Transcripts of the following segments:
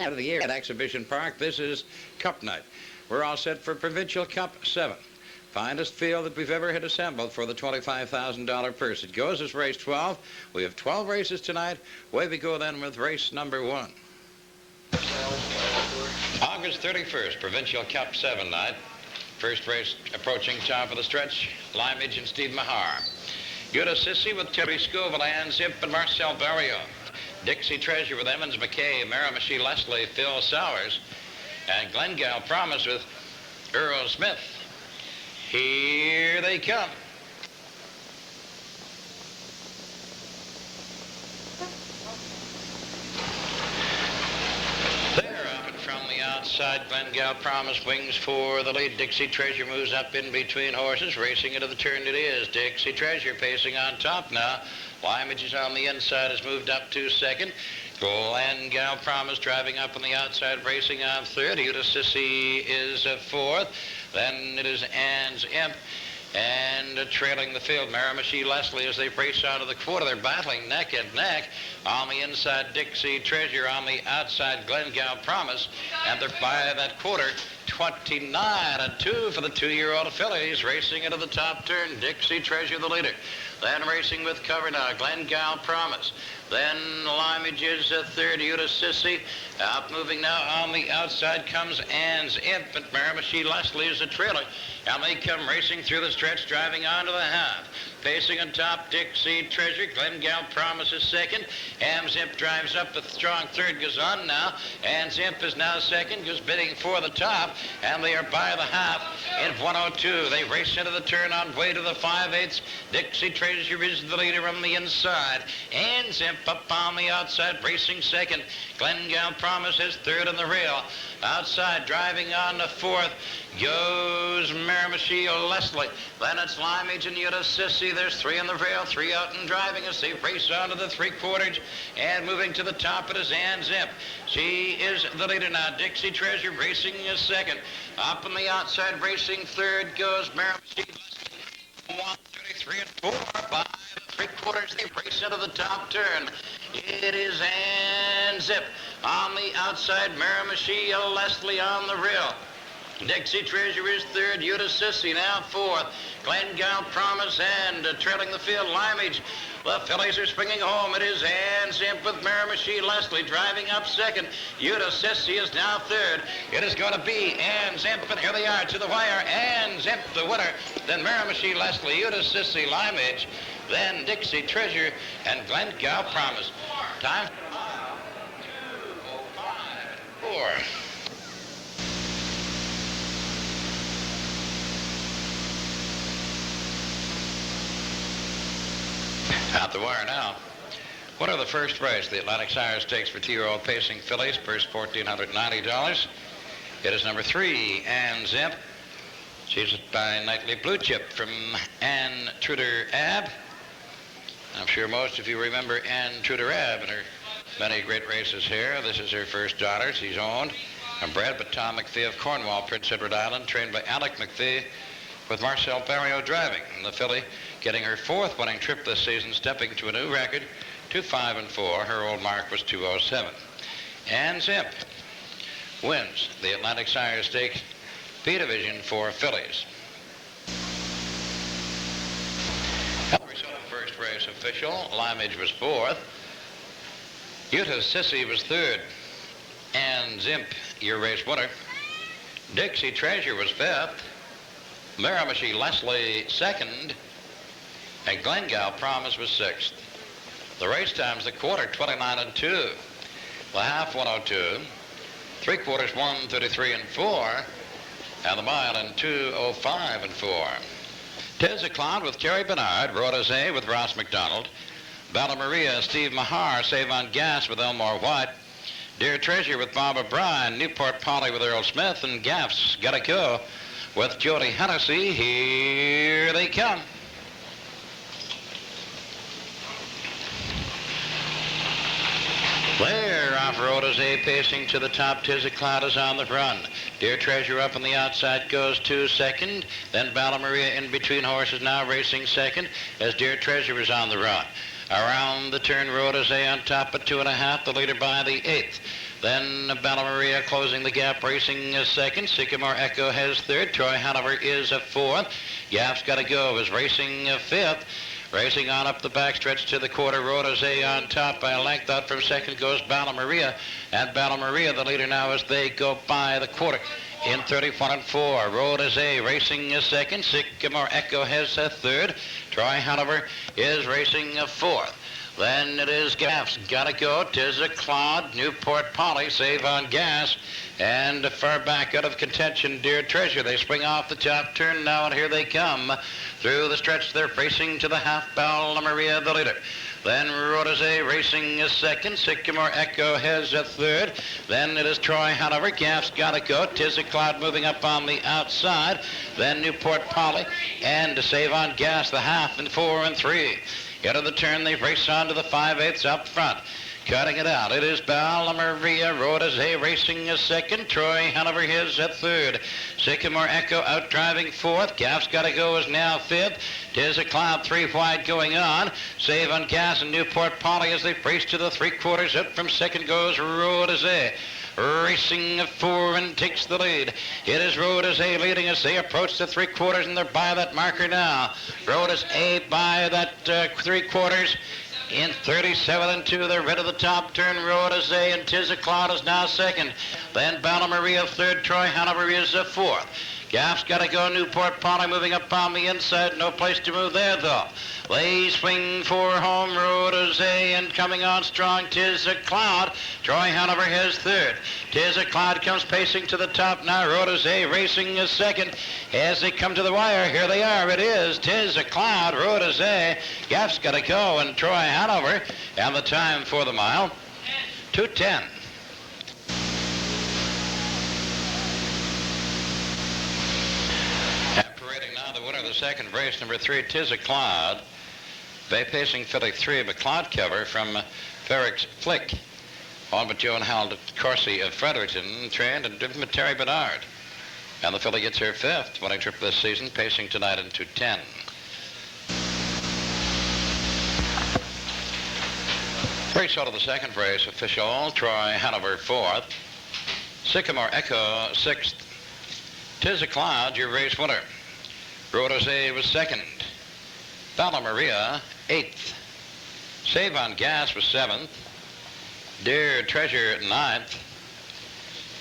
out of the year at Exhibition Park. This is Cup Night. We're all set for Provincial Cup 7. Finest field that we've ever had assembled for the $25,000 purse. It goes as race 12. We have 12 races tonight. Away we go then with race number 1. August 31st, Provincial Cup 7 night. First race approaching top of the stretch. Limage and Steve Mahar. Yuta Sissy with Terry Scoville, Ann Zimp and Marcel Barrio. Dixie Treasure with Emmons McKay, Miramichi Leslie, Phil Sowers, and Glengale Promise with Earl Smith. Here they come. They're up and from the outside. Glengale Promise wings for the lead. Dixie Treasure moves up in between horses. Racing into the turn it is. Dixie Treasure pacing on top now. Limage is on the inside, has moved up to second. Glengale Promise driving up on the outside, racing on third. Yuta Sissy is fourth. Then it is Ann's Imp. And trailing the field, Miramichi Leslie as they race out of the quarter. They're battling neck and neck. On the inside, Dixie Treasure. On the outside, Glengale Promise. And they're by that quarter, 29-2 for the 2-year-old fillies. Racing into the top turn, Dixie Treasure the leader. Then racing with cover now, Glengale Promise. Then Limage is third, Yuta Sissy. Out moving now on the outside comes Ann's Imp, and Miramichi Leslie is a trailer. And they come racing through the stretch, driving onto the half. Pacing on top, Dixie Treasure. Glengale Promise is second. Ann's Imp drives up, a strong third goes on now. Ann's Imp is now second, goes bidding for the top, and they are by the half in 102. They race into the turn on way to the 5/8. Dixie Treasure is the leader on the inside. Ann's Imp up on the outside, racing second. Glengale Promise is third on the rail. Outside, driving on the fourth, goes Miramichi Leslie. Then it's Limage and Yuta Sissy. There's three on the rail, three out and driving as they race onto the three-quarters. And moving to the top, it is Ann's Imp. She is the leader now. Dixie Treasure racing is second. Up on the outside, racing third, goes Miramichi Leslie. 133 and 4 by the three-quarters. They race into the top turn. It is Ann's Imp. On the outside, Miramichi Leslie on the rail. Dixie Treasure is third, Yuta Sissy now fourth. Glengale Promise and trailing the field, Limage. The fillies are springing home. It is Ann's Imp with Miramichi Leslie driving up second. Yuta Sissy is now third. It is going to be Ann's Imp, and here they are to the wire. Ann's Imp, the winner. Then Miramichi Leslie, Yuta Sissy, Limage. Then Dixie Treasure and Glengale Promise. Time 2:05.4. Out the wire now. What are the first race? The Atlantic Sire Stakes for 2-year-old pacing fillies, purse $1,490. It is number 3, Ann's Imp. She's by Nightly Blue Chip from Ann Truder Abb. I'm sure most of you remember Ann Truder Abb and her many great races here. This is her first daughter. She's owned and bred by Tom McPhee of Cornwall, Prince Edward Island, trained by Alec McPhee with Marcel Barrio driving. And the filly getting her 4th winning trip this season, stepping to a new record, 2-5-4. Her old mark was 2:07. Ann's Imp wins the Atlantic Sire Stakes B Division for fillies. First race official. Limage was 4th. Yuta Sissy was 3rd. Ann's Imp, your race winner. Dixie Treasure was 5th. Miramichi Leslie 2nd. And Glengale Promise was 6th. The race times, the quarter 29-2. The half 102. Three-quarters 133 and 4. And the mile in 2:05 and 4. Tis a Cloud with Kerry Bernard, Rodazé with Ross McDonald, Bella Maria, Steve Mahar, Save on Gas with Elmore White, Dear Treasure with Bob O'Brien, Newport Polly with Earl Smith, and Gaff's Gotta Go with Jody Hennessy. Here they come. There, off-road is A pacing to the top. Tis a Cloud is on the run. Dear Treasure up on the outside goes to second. Then Bella Maria in between horses now racing second as Dear Treasure is on the run. Around the turn, Road is A on top at 2.5, the leader by the 8th. Then Bella Maria closing the gap, racing second. Sycamore Echo has third. Troy Hanover is a fourth. Gaff's Got to Go is racing fifth. Racing on up the backstretch to the quarter. Rhodes on top by a length. Out from second goes Bella Maria. And Bella Maria, the leader now as they go by the quarter. In 31 and 4, Rhodes racing second. Sycamore Echo has a third. Troy Hanover is racing a fourth. Then it is Gaff's Got to Go. Tis a Cloud. Newport Polly. Save on Gas. And far back out of contention, Dear Treasure. They spring off the top turn now, and here they come. Through the stretch, they're racing to the half. Bella Maria, the leader. Then Rhodes racing a second. Sycamore Echo has a third. Then it is Troy Hanover. Gaff's Got to Go. Tis a Cloud moving up on the outside. Then Newport Polly. And to Save on Gas, the half in 4 and 3. Out of the turn, they race on to the 5/8 up front. Cutting it out, it is Bella Maria. Rhodes racing a second. Troy Hanover his at third. Sycamore Echo out driving fourth. Gaff's Got to Go is now fifth. Tis a Cloud 3 wide going on. Save on Gas and Newport Polly as they race to the 3/4. Up from second goes Rhodes. Racing 4 and takes the lead. It is Rhodes leading as they approach the 3/4, and they're by that marker now. Rhodes by that 3/4. In 37 and 2, they're rid of the top turn. Rhodes and Tis a Cloud is now second. Then Bella Maria third. Troy Hanover is a fourth. Gaff's Got to Go. Newport Polly moving up on the inside. No place to move there, though. They swing for home. Rhodes and coming on strong. Tis a Cloud. Troy Hanover has third. Tis a Cloud comes pacing to the top now. Rhodes racing is second. As they come to the wire, here they are. It is Tis a Cloud. Rhodes Gaff's Got to Go, and Troy Hanover. And the time for the mile, 2:10. Second race, number 3, Tis a Cloud. Bay pacing filly 3 of a cloud cover from Ferrick's Flick. On but Joe and Hal Corsi of Fredericton, trained and driven by Terry Bernard. And the filly gets her 5th winning trip this season, pacing tonight in 2:10. Race out of the second race, official. Troy Hanover 4th. Sycamore Echo 6th. Tis a Cloud, your race winner. Rhodes was second. Bella Maria, 8th. Save on Gas was 7th. Dear Treasure, 9th.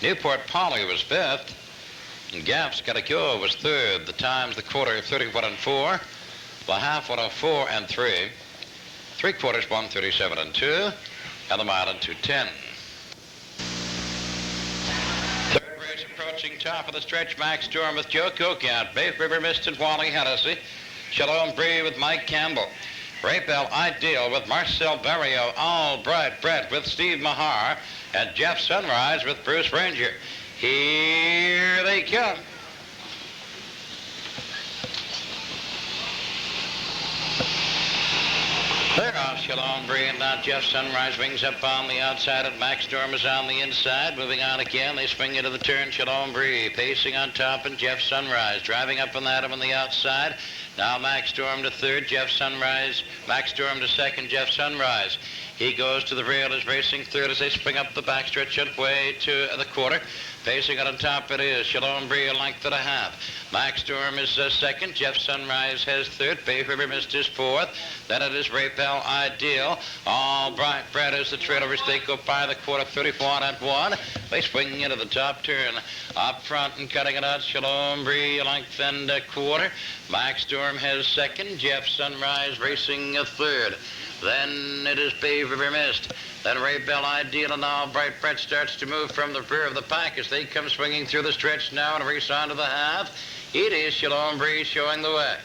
Newport Polly was 5th. And Gaff's Got to Go was 3rd. The times, the quarter, 31 and 4. The half, 104 and 3. 3/4, 137 and 2. And the mile in 2:10. Approaching top of the stretch, Max Storm with Joe Cook out. Bay River Mist and Wally Hennessy. Shalom Bree with Mike Campbell. Ray Bell Ideal with Marcel Barrio. All Bright Brett with Steve Mahar. And Jeff Sunrise with Bruce Ranger. Here they come. They're off Shalom Bree, and now Jeff Sunrise wings up on the outside, and Max Storm is on the inside. Moving on again, they swing into the turn. Shalom Bree pacing on top, and Jeff Sunrise driving up on that on the outside. Now Max Storm to third, Jeff Sunrise. Max Storm to second, Jeff Sunrise. He goes to the rail, is racing third as they spring up the backstretch and way to the quarter. Pacing on top it is Shalom Bree, a length and a half. Max Storm is second. Jeff Sunrise has third. Bay River Mist is fourth. Then it is Ray Bell Ideal. All Bright Brett is the trailer as they go by the quarter, 34 and 1. They swing into the top turn. Up front and cutting it out, Shalom Bree, a length and a quarter. Max Storm has second. Jeff Sunrise racing a third. Then it is Bay River Mist. Then Ray Bell Ideal, and now Bright Brett starts to move from the rear of the pack as they come swinging through the stretch now and race on to the half. It is Shalom Bree showing the way.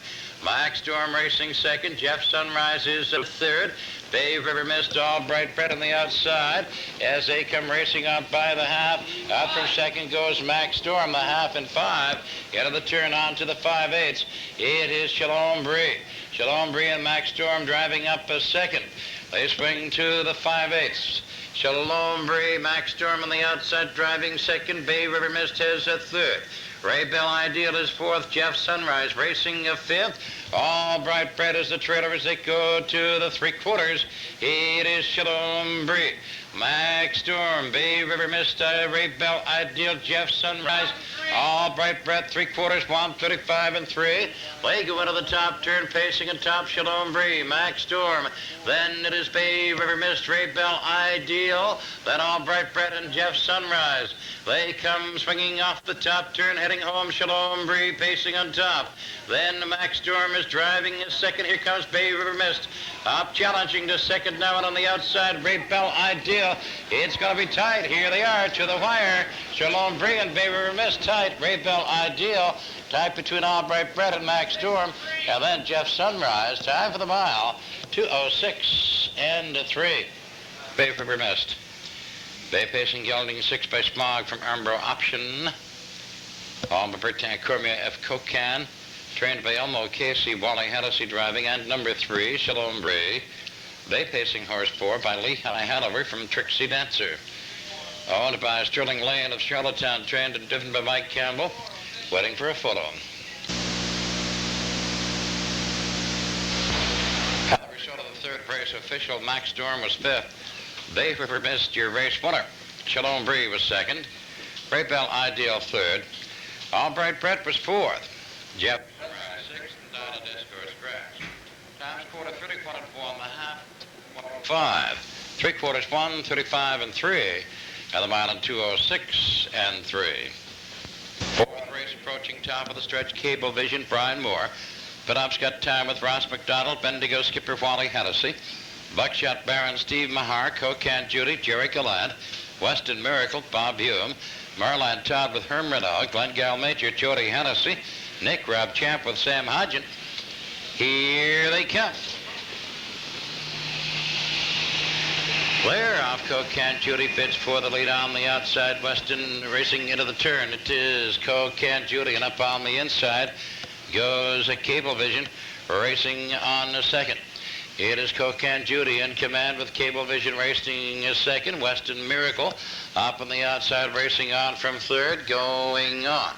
Max Storm racing second. Jeff Sunrise is third. Bay River Mist, All Bright Brett on the outside as they come racing out by the half. Out from second goes Max Storm, the half and 5. Into the turn on to the 5/8. It is Shalom Bree. Shalom Bree and Max Storm driving up a second. They swing to the 5/8. Shalom Bree, Max Storm on the outside driving second. Bay River Mist has a third. Ray Bell Ideal is fourth. Jeff Sunrise racing a fifth. All Bright Bread is the trailer as they go to the 3/4. It is Shalom Bree, Max Storm, Bay River Mist, Ray Bell, Ideal, Jeff Sunrise. All Bright Bread, 3/4, 135 and 3. They go into the top turn, pacing and top Shalom Bree, Max Storm. Then it is Bay River Mist, Ray Bell, Ideal. Then All Bright Bread and Jeff Sunrise. They come swinging off the top turn, heading home, Shalom Bree, pacing on top. Then Max Storm is driving his second. Here comes Bay River Mist. Up challenging to second now, and on the outside, Ray Bell, Ideal. It's going to be tight. Here they are to the wire. Shalom Bree and Bay River Mist tight. Ray Bell, Ideal. Tight between All Bright Bread and Max Storm. And then Jeff Sunrise. Time for the mile. 2:06 and 3. Bay River Mist. Bay pacing gelding 6 by Smog from Armbro Option. All Britannia Cormier F. Cocan. Trained by Elmo Casey, Wally Hennessy driving, and number 3, Shalom Bree. Bay pacing horse 4 by Lee Hanover from Trixie Dancer. Owned by Sterling Lane of Charlottetown, trained and driven by Mike Campbell. Waiting for a photo. The result of the third race official, Max Storm was 5th. Bay River Mist, your race winner. Shalom Bree was 2nd. Ray Bell, Ideal 3rd. All Bright Bread was 4th. Jeff Sunrise 6th, and Donna Discourse Grass. Times quarter 31 and 4 and a half. 5. 3/4, 135 and 3. And the mile in 2:06 and 3. Fourth race approaching top of the stretch, Cable Vision, Brian Moore. Penobscot Time with Ross McDonald, Bendigo skipper Wally Hennessy. Buckshot Baron Steve Mahar, Cocan Judy, Jerry Gallant. Weston Miracle, Bob Hume. Marland Todd with Herm Renaud, Glengale Major, Jody Hennessy. Nick Rob Champ with Sam Hodgin. Here they come. Clear off Cocan Judy, fits for the lead on the outside. Weston racing into the turn. It is Cocan Judy, and up on the inside goes a Cable Vision racing on the second. It is Cocan Judy in command with Cable Vision racing a second. Weston Miracle up on the outside racing on from third, going on.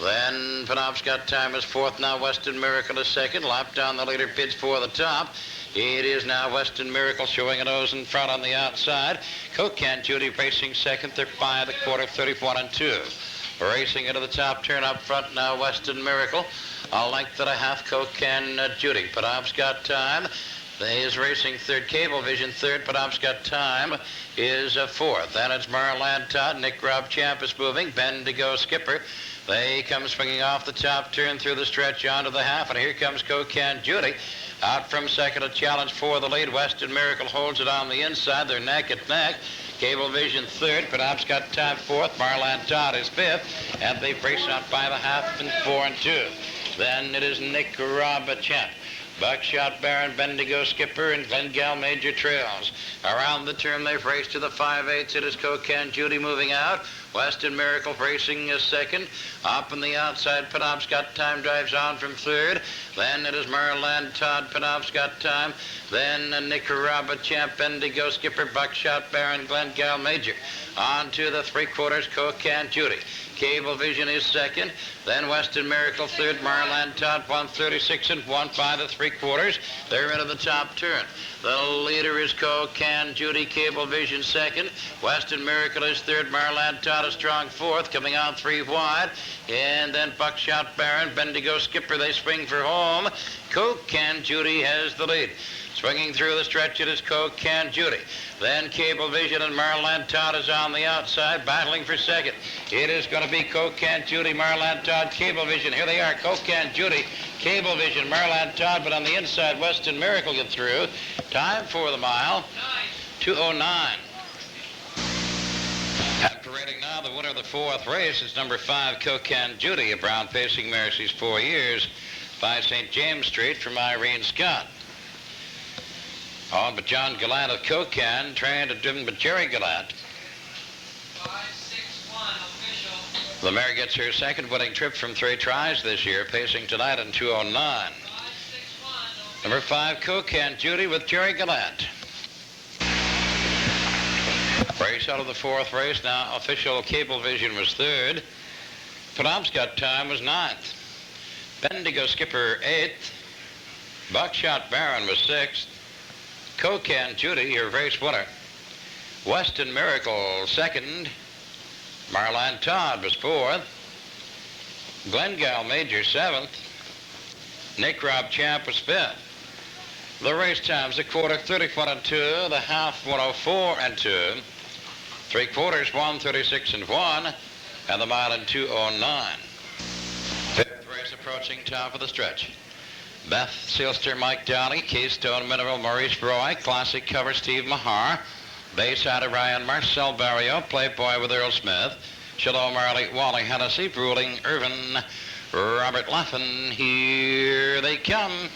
Then Penobscot Time is 4th. Now Weston Miracle is 2nd. Lap down the leader, bids for the top. It is now Weston Miracle showing a nose in front on the outside. Cocan Judy racing 2nd. They're by the quarter, 31 and 2. Racing into the top turn up front now, Weston Miracle. A length and a half, Cocan Judy. Penobscot Time is racing 3rd. Cable Vision 3rd. Penobscot Time is 4th. Then it's Marland Todd. Nick Rob Champ is moving. Bendigo skipper. They come swinging off the top turn through the stretch onto the half, and here comes Cocan Judy. Out from second, a challenge for the lead. Weston Miracle holds it on the inside. They're neck and neck. Cable Vision 3rd, Penobscot Time 4th. Marland Todd is 5th, and they race out by the half in 4 and 2. Then it is Nick Rob Champ. Buckshot Baron, Bendigo skipper, and Glengale Major trails. Around the turn, they've raced to the 5/8. It is Cocan Judy moving out. Weston Miracle racing is 2nd. Up on the outside, Penobscot Time drives on from 3rd. Then it is Marland Todd, Penobscot Time. Then Nicaragua Champ, Bendigo skipper, Buckshot Baron, Glengale Major. On to the 3/4, Cocan Judy. Cable Vision is 2nd. Then Weston Miracle 3rd. Marland Todd 136 and 1 by the 3/4. They're into the top turn. The leader is Cocan Judy. Cable Vision 2nd. Weston Miracle is 3rd. Marland Todd a strong 4th, coming out 3 wide. And then Buckshot Baron, Bendigo skipper, they swing for home. Cocan Judy has the lead. Swinging through the stretch, it is Cocan Judy. Then Cable Vision and Marland Todd is on the outside, battling for 2nd. It is going to be Cocan Judy, Marland Todd, Cable Vision. Here they are, Cocan Judy, Cable Vision, Marland Todd, but on the inside, Weston Miracle get through. Time for the mile, 2:09. And parading now the winner of the 4th race is number 5, Cocan Judy, a brown pacing mare. She's 4 years, by St. James Street from Irene Scott. Owned by John Gallant of Cocan, trained and driven by Jerry Gallant. 561 official. The mare gets her 2nd winning trip from 3 tries this year, pacing tonight in 2:09. 561 Number 5, Cocan Judy with Jerry Gallant. Race out of the 4th race now. Official Cable Vision was 3rd. Penobscot Time was 9th. Bendigo skipper 8th. Buckshot Baron was 6th. Cocan Judy, your race winner. Weston Miracle, 2nd. Marline Todd was 4th. Glengale Major, 7th. Nick Rob Champ was 5th. The race times, the quarter 34 and 2, the half 104 and 2, 3/4 136 and 1, and the mile in 209. Fifth race approaching top of the stretch. Beth Seelster, Mike Downey, Keystone Mineral, Maurice Roy, Classic Cover, Steve Mahar, Bayside Orion, Marcel Barrio, Playboy with Earl Smith, Shalom Marley, Wally Hennessy, Ruling Irvin, Robert Laffin. Here they come.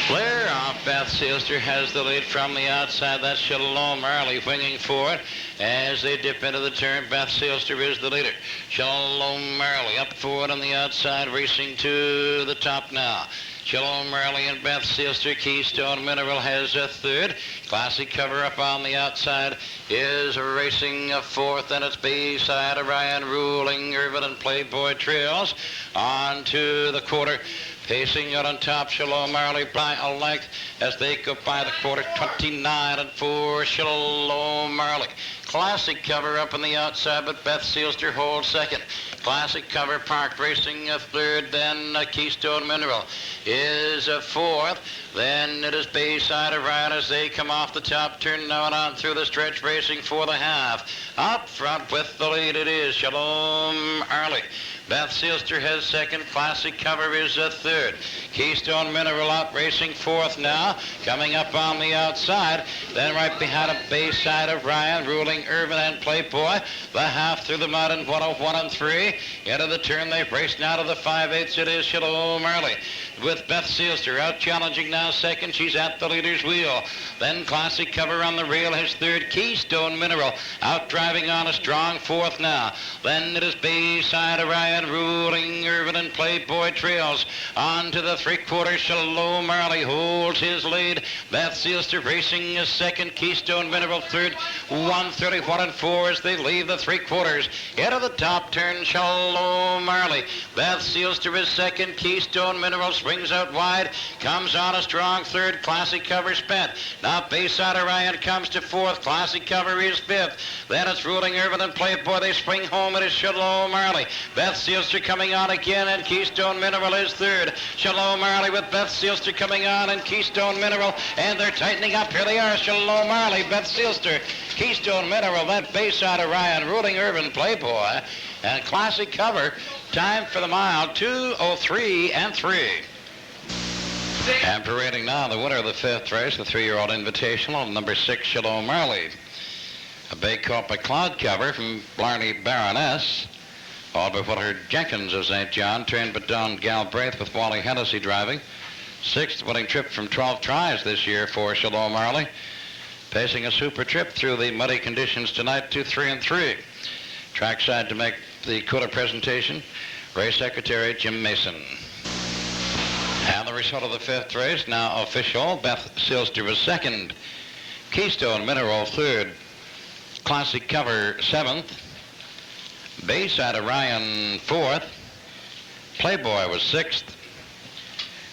Blair off. Beth Seelster has the lead from the outside. That's Shalom Marley winging for it. As they dip into the turn, Beth Seelster is the leader. Shalom Marley up forward on the outside, racing to the top now. Shalom Marley and Beth Seelster. Keystone Mineral has a third. Classic Cover up on the outside is racing a fourth, and it's Bayside Orion, Ruling Irvin, and Playboy Trails on to the quarter. Pacing out on top, Shalom Marley by a length as they go by the quarter, 29 and 4, Shalom Marley. Classic Cover up on the outside, but Beth Seelster holds second. Classic Cover parked racing a third, then Keystone Mineral is a fourth. Then it is Bayside Orion as they come off the top turn now and on through the stretch, racing for the half. Up front with the lead it is Shalom Marley. Beth Seelster has second. Classic Cover is a third. Keystone Mineral out racing fourth now. Coming up on the outside. Then right behind him, Bayside Orion, Ruling Irvin, and Playboy. The half through the mud in 101 and 3. Into the turn they race now to the 5/8. It is Shalom Marley with Beth Seelster out challenging now second. She's at the leader's wheel. Then Classic Cover on the rail has third. Keystone Mineral out driving on a strong fourth now. Then it is Bayside Orion, Ruling Irvin, and Playboy Trails on to the 3/4. Shalom Marley holds his lead. Beth Seelster racing is second. Keystone Mineral third. 131 and 4 as they leave the 3/4. Into the top turn, Shalom Marley. Beth Seelster is second. Keystone Mineral swings out wide. Comes on a strong third. Classic Cover spent. Now Bayside Orion comes to fourth. Classic Cover is fifth. Then it's Ruling Irvin and Playboy. They swing home. It is Shalom Marley. Beth Seelster coming on again, and Keystone Mineral is third. Shalom Marley with Beth Seelster coming on, and Keystone Mineral, and they're tightening up. Here they are, Shalom Marley, Beth Seelster, Keystone Mineral, then Bayside Orion, Ruling Irvin, Playboy, and Classic Cover. Time for the mile, 2:03 and 3. And parading now the winner of the fifth race, the 3-year-old Invitational, number 6, Shalom Marley. A bay caught by Cloud Cover from Blarney Baroness. All but Whittaker Jenkins of St. John, trained by Don Galbraith with Wally Hennessy driving. 6th winning trip from 12 tries this year for Shalom Marley. Pacing a super trip through the muddy conditions tonight, 2-3 and 3. Trackside to make the quarter presentation, Race Secretary Jim Mason. And the result of the fifth race, now official. Beth Seelster was second. Keystone Mineral third. Classic Cover 7th. Bayside Orion 4th. Playboy was 6th.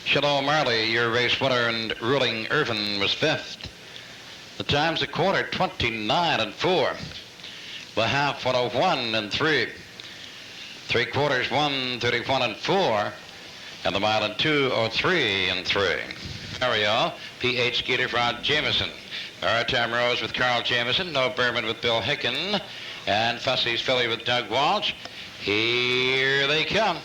Shalom Marley, your race winner, and Ruling Irvin was 5th. The times a quarter, 29 and 4. The half, 101 and 3. 3/4, 131 and 4. And the mile in 2:03 and 3. Ariel, P.H. Skeeter, Rod Jameson. Maritime Rose with Carl Jameson. No Berman with Bill Hicken. And Fussy's Philly with Doug Walsh. Here they come.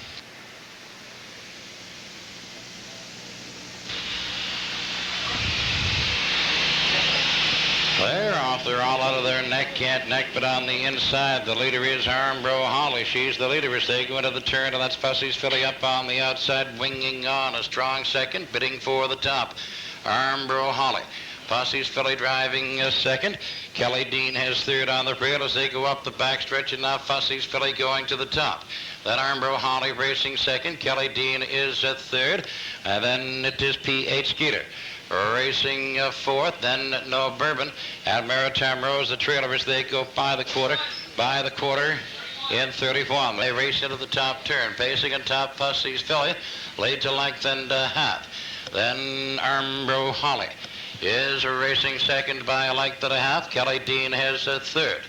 They're off. They're all out of their neck, can't neck, but on the inside, the leader is Armbro Holly. She's the leader as they go into the turn, and that's Fussy's Philly up on the outside, winging on a strong second, bidding for the top. Armbro Holly. Fussy's Philly driving second. Kelly Dean has third on the rail as they go up the backstretch, and now Fussy's Philly going to the top. Then Armbro Holly racing second. Kelly Dean is at third. And then it is P.H. Skeeter racing fourth. Then No Bourbon and Maritime Rose, the trailer, as they go by the quarter. By the quarter, in 31. They race into the top turn. Pacing on top, Fussy's filly. Lead to length and a half. Then Armbro Holly is racing second by a length and a half. Kelly Dean has a third.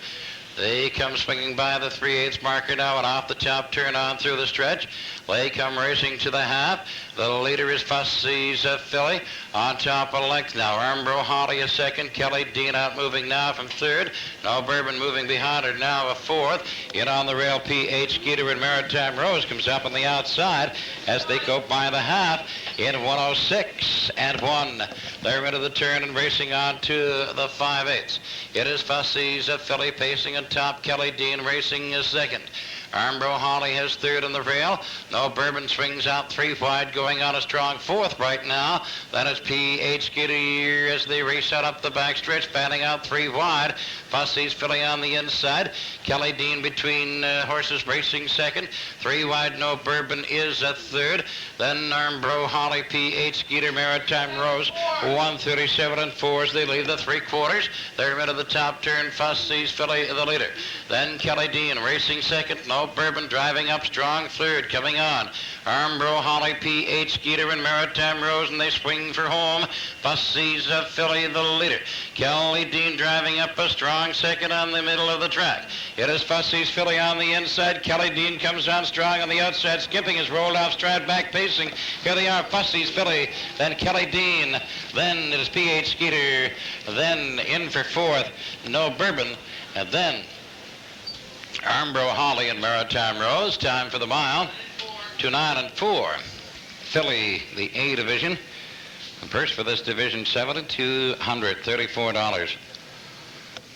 They come swinging by the 3/8 marker now and off the top turn on through the stretch. They come racing to the half. The leader is Fussy's filly on top of length now. Armbro Holly is second. Kelly Dean out moving now from third. No Bourbon moving behind her now a fourth. In on the rail, P.H. Skeeter and Maritime Rose comes up on the outside as they go by the half in 106 and 1. They're into the turn and racing on to the 5/8. It is Fussy's filly pacing on top. Kelly Dean racing is second. Armbro Holly has third on the rail. No Bourbon swings out 3 wide, going on a strong fourth right now. That is P.H. Skeeter as they race out up the backstretch, fanning out 3 wide. Fussy's filly on the inside. Kelly Dean between horses racing second. 3 wide, No Bourbon is a third. Then Armbro Holly, P.H. Skeeter, Maritime Rose, 137 and 4 as they leave the 3/4. They're into the top turn. Fussy's filly the leader. Then Kelly Dean racing second. No Bourbon driving up strong third. Coming on, Armbro Holly, P.H. Skeeter, and Maritime Rose, and they swing for home. Fussy's filly the leader. Kelly Dean driving up a strong second on the middle of the track. It is Fussy's filly on the inside. Kelly Dean comes on strong on the outside. Skipping is rolled off stride back pacing. Here they are, Fussy's filly, then Kelly Dean, then it is P.H. Skeeter, then in for fourth, No Bourbon, and then Armbro Holly and Maritime Rose. Time for the mile. 2-9 and 4. Filly, the A division. The purse for this division, $7,234.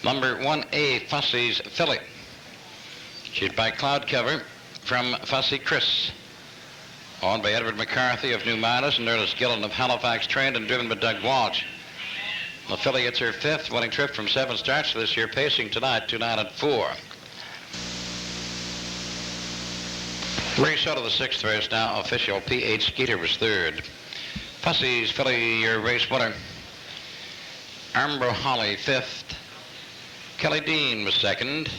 Number 1A, Fussy's filly. She's by cloud cover from Fussy Chris. Owned by Edward McCarthy of New Midas and Ernest Gillen of Halifax, trained and driven by Doug Walsh. The filly gets her 5th winning trip from 7 starts this year, pacing tonight, 2-9 and 4. Race out of the 6th race now, official. P.H. Skeeter was 3rd. Fussy's filly, your race winner. Armbro Holly, 5th. Kelly Dean was 2nd.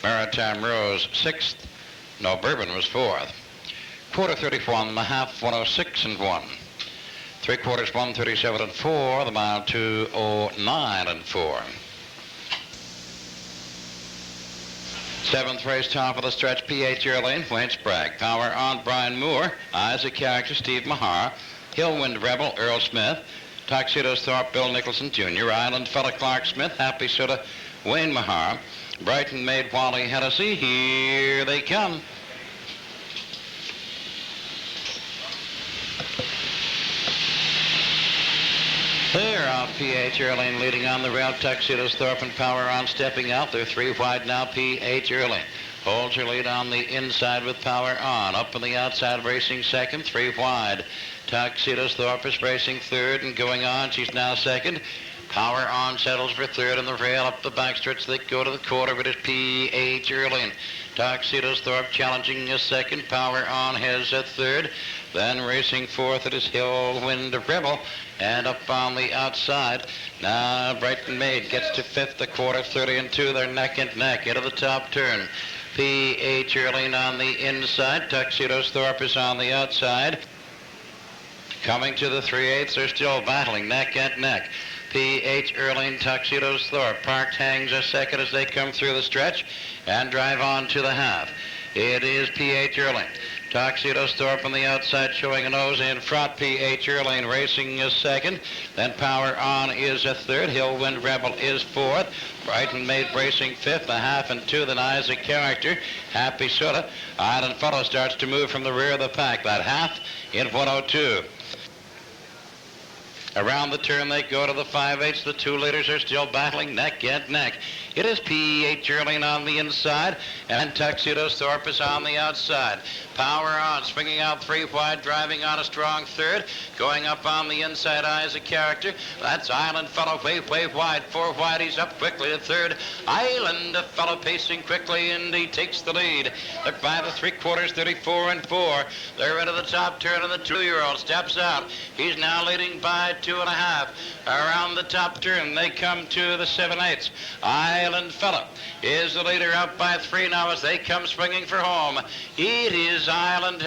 Maritime Rose, 6th. No Bourbon was 4th. Quarter 31 and a half, 106 and 1. 3/4, 137 and 4. The mile, 209 and 4. 7th race, top of the stretch, P.H. Early, Wayne Sprague. Power on, Brian Moore. Isaac Character, Steve Mahar. Hillwind Rebel, Earl Smith. Tuxedos Thorpe, Bill Nicholson Jr. Island Fella, Clark Smith. Happy Soda, Wayne Mahar. Brighton Maid, Wally Hennessy. Here they come. They're off. P.H. Earling leading on the rail. Tuxedos Thorpe and Power on stepping out. They're 3 wide now. P.H. Earling holds her lead on the inside with Power on. Up on the outside racing second. 3 wide. Tuxedos Thorpe is racing 3rd and going on. She's now 2nd. Power on settles for 3rd on the rail. Up the backstretch they go to the quarter. It is P.H. Earling. Tuxedos Thorpe challenging a 2nd. Power on has a 3rd. Then racing 4th, it is Hillwind Rebel. And up on the outside, now Brighton Maid gets to 5th, a quarter 30 and 2. They're neck and neck into the top turn. P.H. Earling on the inside. Tuxedos Thorpe is on the outside. Coming to the 3/8, they're still battling neck and neck. P.H. Earling, Tuxedos Thorpe. Parked hangs a second as they come through the stretch and drive on to the half. It is P.H. Earling. Tuxedos Thorpe on the outside showing a nose in front. P.H. Earling racing is 2nd. Then Power on is a 3rd. Hillwind Rebel is 4th. Brighton Maid racing 5th, a half and 2. Then Isaac Character. Happy Soda. Island Fellow starts to move from the rear of the pack. That half in 102. Around the turn they go to the 5/8. The 2 leaders are still battling neck and neck. It is P.H. Earling on the inside, and Tuxedos Thorpe is on the outside. Power on, swinging out 3 wide, driving on a strong third. Going up on the inside, Eyes of Character. That's Island Fellow, way wide. 4 wide, he's up quickly to third. Island Fellow pacing quickly, and he takes the lead. They're by the 3/4, 34 and 4. They're into the top turn, and the 2-year-old steps out. He's now leading by 2.5. Around the top turn, they come to the 7/8. Island Fellow is the leader, out by 3 now as they come swinging for home. It is Island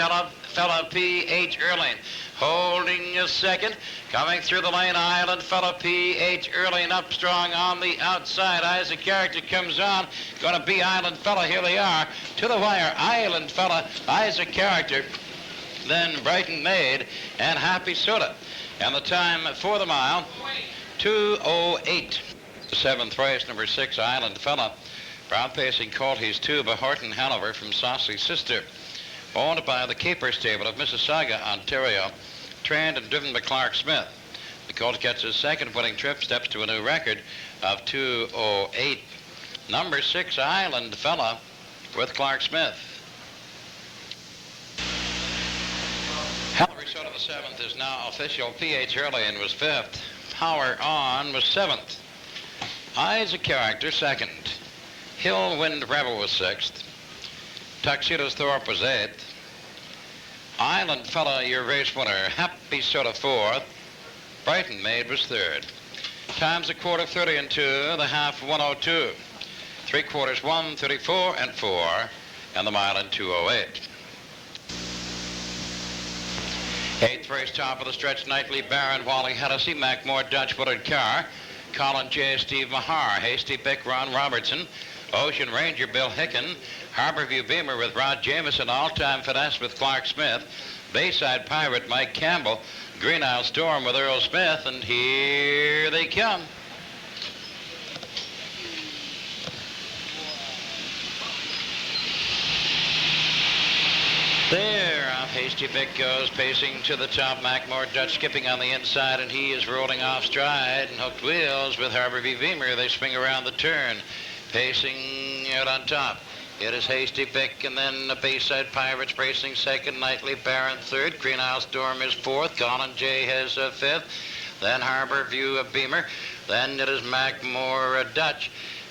Fellow P.H. Erling holding a second. Coming through the lane, Island Fellow P.H. Erling up strong on the outside. Eyes of Character comes on. Going to be Island Fellow. Here they are. To the wire, Island Fellow, Eyes of Character. Then Brighton Maid and Happy Soda. And the time for the mile, 2:08. The 7th race, number 6, Island Fellow. Brown pacing colt, he's 2 by Horton Hanover from Saucy Sister. Owned by the Caper Stable of Mississauga, Ontario. Trained and driven by Clark Smith. The colt gets his 2nd winning trip, steps to a new record of 2:08. Number 6, Island Fellow with Clark Smith. Hillary Soda, the 7th, is now official. P.H. Erling was 5th. Power On was 7th. Eyes of Character, 2nd. Hill Wind Rebel was 6th. Tuxedo's Thorpe was 8th. Island Fellow, your race winner. Happy Soda, 4th. Brighton Maid was 3rd. Times a quarter, 30 and 2. The half, 1:02. 3/4, 1:34 and 4. And the mile in 2:08. 8th race, top of the stretch, Nightly Baron, Wally Hennessy, Macmore, Dutch Wooded Car, Colin J. Steve Mahar, Hasty Bick, Ron Robertson, Ocean Ranger, Bill Hicken, Harborview Beamer with Rod Jameson, All-Time Finesse with Clark Smith, Bayside Pirate, Mike Campbell, Green Isle Storm with Earl Smith, and here they come. There, off Hasty Bick goes, pacing to the top. Macmore Dutch skipping on the inside, and he is rolling off stride. And Hooked Wheels with Harborview Beamer. They swing around the turn, pacing out on top. It is Hasty Bick, and then the Bayside Pirates racing 2nd. Nightly Baron 3rd. Green Isle Storm is 4th. Colin J. has 5th. Then Harborview Beamer. Then it is Macmore Dutch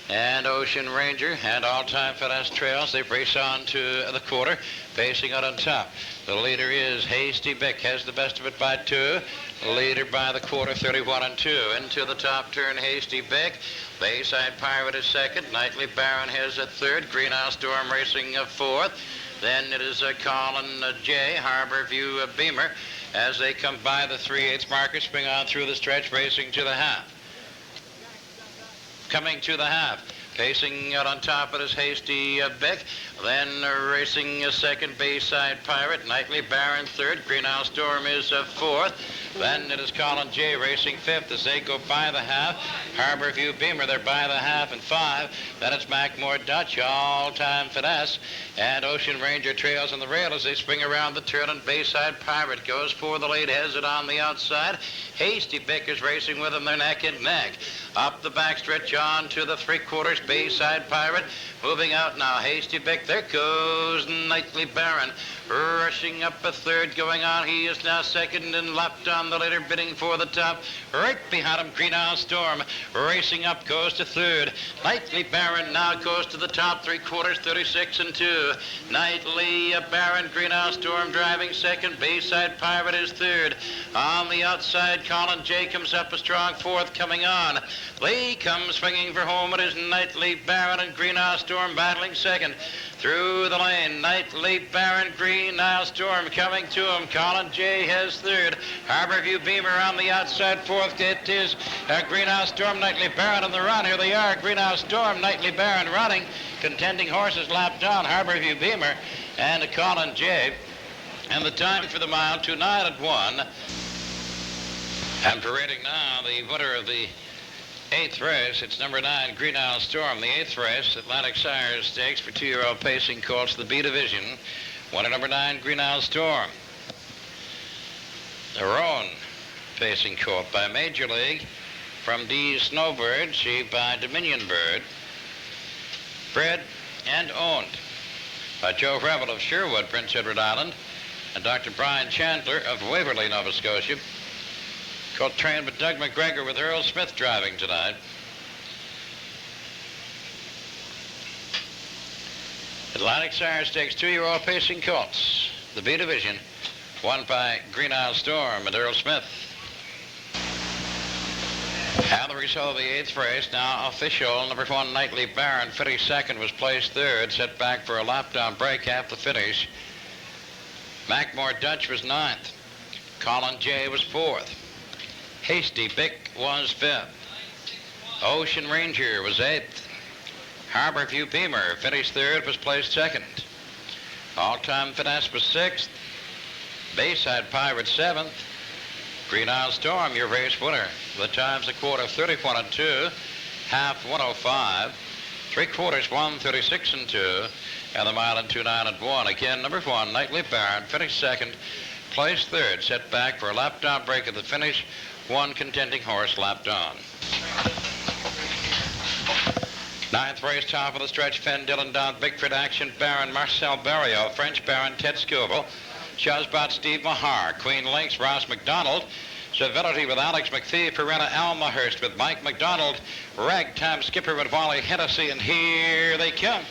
and Ocean Ranger and All-Time Finesse Trails. They race on to the quarter, pacing out on top. The leader is Hasty Bick, has the best of it by 2. Leader by the quarter, 31 and 2. Into the top turn, Hasty Bick. Bayside Pirate is 2nd. Nightly Baron has a 3rd. Green Isle Storm racing a 4th. Then it is Colin J. Harborview Beamer. As they come by the 3/8 marker, swing on through the stretch, racing to the half. Coming to the half, pacing out on top, it is Hasty Bick. Then racing 2nd, Bayside Pirate. Nightly Baron 3rd. Green Isle Storm is 4th. Then it is Colin J. racing 5th as they go by the half. Harborview Beamer, they're by the half and 5. Then it's Macmore Dutch, All-Time Finesse. And Ocean Ranger trails on the rail as they swing around the turn, and Bayside Pirate goes for the lead, has it on the outside. Hasty Bick is racing with them, they're neck and neck. Up the backstretch on to the 3/4, Bayside Pirate. Moving out now, Hasty Bick. There goes Nightly Baron. Rushing up a 3rd, going on. He is now 2nd and lapped on the leader, bidding for the top. Right behind him, Green Isle Storm. Racing up, goes to 3rd. Nightly Baron now goes to the top, 3/4, 36 and 2. Nightly Baron, Green Isle Storm driving 2nd. Bayside Pirate is 3rd. On the outside, Colin J. comes up a strong 4th, coming on. They come swinging for home. It is Nightly Baron and Green Isle Storm battling 2nd. Through the lane, Nightly Baron, Green Isle Storm coming to him. Colin J. has 3rd. Harborview Beamer on the outside, 4th. It is Green Isle Storm, Nightly Baron on the run. Here they are, Green Isle Storm, Nightly Baron running. Contending horses lapped down, Harborview Beamer and Colin J. And the time for the mile, 2:09 and 1. And parading now, the winner of the 8th race, it's number 9, Green Isle Storm. The 8th race, Atlantic Sires Stakes for 2-year-old pacing colts, the B division. Winner number 9, Green Isle Storm. The Roan pacing colt by Major League from D. Snowbird, she by Dominion Bird. Bred and owned Joe Revel of Sherwood, Prince Edward Island, and Dr. Brian Chandler of Waverly, Nova Scotia. Co-trained by Doug McGregor with Earl Smith driving tonight. Atlantic Sire Stakes 2-year-old pacing colts. The B division, won by Green Isle Storm and Earl Smith. And the result of the 8th race, now official. Number 1, Nightly Baron, 52nd, was placed 3rd, set back for a lap-down break after the finish. Mackmore Dutch was 9th. Colin J was 4th. Hasty Bick was 5th. Ocean Ranger was 8th. Harborview Beamer finished 3rd, was placed 2nd. All-Time Finesse was 6th. Bayside Pirate 7th. Green Isle Storm, your race winner. The times a quarter 31 and 2, half 105, 3/4 136 and 2, and the mile in 29 and 1. Again, number 1, Nightly Baron, finished 2nd, placed 3rd, set back for a lap-down break at the finish. 1 contending horse lapped on. 9th race, top of the stretch, Fen Dillon down, Bigford Action Baron, Marcel Barrio, French Baron, Ted Scoville, Shazbot, Steve Mahar, Queen Links, Ross McDonald, Civility with Alex McPhee, Peretta Almahurst with Mike McDonald, Ragtime Skipper with Wally Hennessy, and here they come.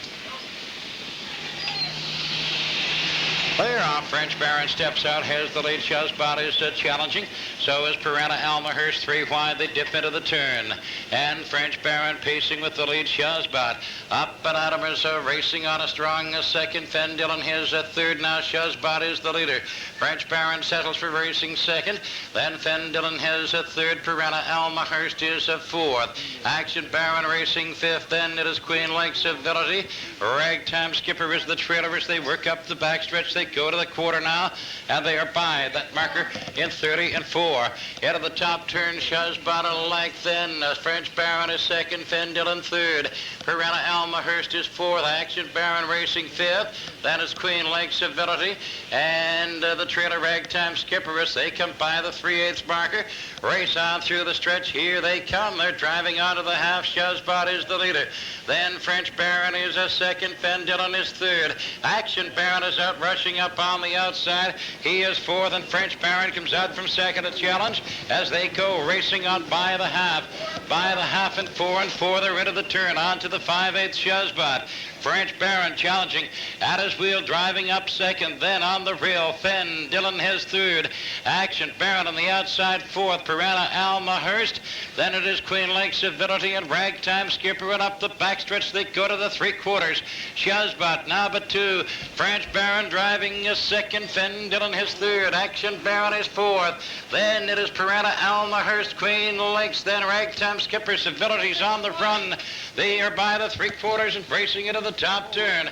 They're off. French Baron steps out, has the lead. Shazbot is challenging. So is Peretta Almahurst. 3 wide. They dip into the turn. And French Baron pacing with the lead. Shazbot up and at him is racing on a strong 2nd. Fen Dillon his 3rd. Now Shazbot is the leader. French Baron settles for racing 2nd. Then Fen Dillon has 3rd. Peretta Almahurst is 4th. Action Baron racing 5th. Then it is Queen Lake Civility. Ragtime Skipper is the trailer as they work up the backstretch. They go to the quarter now, and they are by that marker in 30 and 4. Into the top turn, Shazbot a length. Then French Baron is 2nd, Fen Dillon 3rd. Peretta Almahurst is 4th. Action Baron racing 5th. Then is Queen Lake Civility, and the trailer Ragtime Skipper as they come by the 3/8 marker. Race on through the stretch. Here they come. They're driving onto the half. Shazbot is the leader. Then French Baron is 2nd. Fen Dillon is 3rd. Action Baron is out rushing up on the outside. He is 4th, and French Baron comes out from 2nd to challenge as they go racing on by the half. By the half and 4 and 4. They're into the turn onto the 5/8 Shazbot. French Baron challenging at his wheel, driving up 2nd. Then on the rail, Fen Dillon has 3rd. Action Baron on the outside 4th. Peretta Almahurst. Then it is Queen Lake Civility and Ragtime Skipper, and up the backstretch they go to the 3/4. Shazbot now but 2. French Baron driving 2nd. Fen Dillon his 3rd. Action Baron is 4th. Then it is Peretta Almahurst, Queen Lakes. Then Ragtime Skipper, Civility's on the run. They are by the 3/4 and racing into the top turn.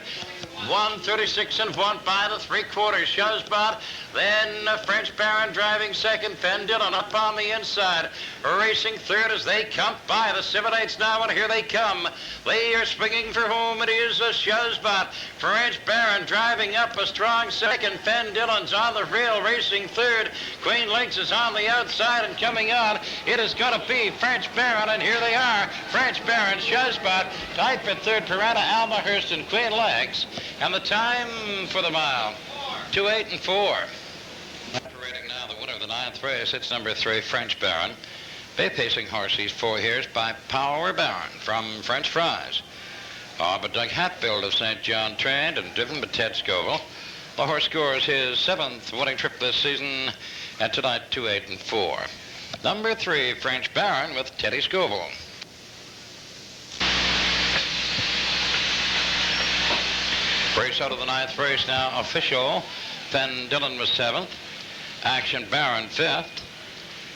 136 and 1 by the 3/4. Shazbot. Then French Baron driving 2nd. Fen Dillon up on the inside. Racing 3rd as they come by the Civilites now, and here they come. They are swinging for home. It is a Shazbot. French Baron driving up a strong 2nd. Fen Dillon's on the rail racing 3rd. Queen Lakes is on the outside and coming on. It is going to be French Baron, and here they are. French Baron, Shazbot, tied for 3rd. Peretta Almahurst and Queen Lakes. And the time for the mile, 2:08 and 4. Operating now the winner of the 9th race, it's number 3, French Baron. Bay pacing horse, he's 4 years by Power Baron from French Fries. But Doug Hatfield of St. John trained and driven by Ted Scoville. The horse scores his 7th winning trip this season, and tonight 2:08 and 4. Number 3, French Baron with Teddy Scoville. Race out of the 9th race now official. Fen Dillon was 7th. Action Baron 5th.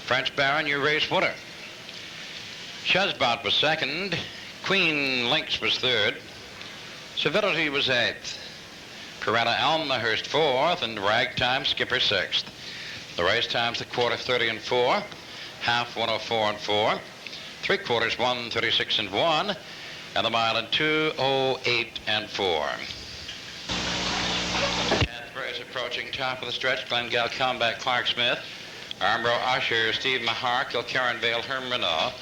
French Baron, your race winner. Shazbot was 2nd. Queen Links was 3rd. Civility was 8th. Peretta Almahurst 4th, and Ragtime Skipper 6th. The race times the quarter 30 and 4, half 104 and 4, 3/4 136 and 1, and the mile in 2:08 and 4. Race approaching top of the stretch. Glengale Combat Clark Smith, Armbro Usher, Steve Mahar, Kilkerran Vale, Herm Renault,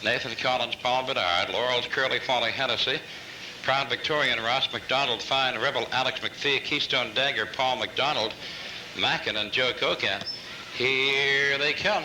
Nathan Collins, Paul Bedard, Laurel's Curly Folly Hennessy, Proud Victorian, Ross McDonald, Fine Rebel, Alex McPhee, Keystone Dagger, Paul McDonald, Mackin, and Joe Cocat. Here they come.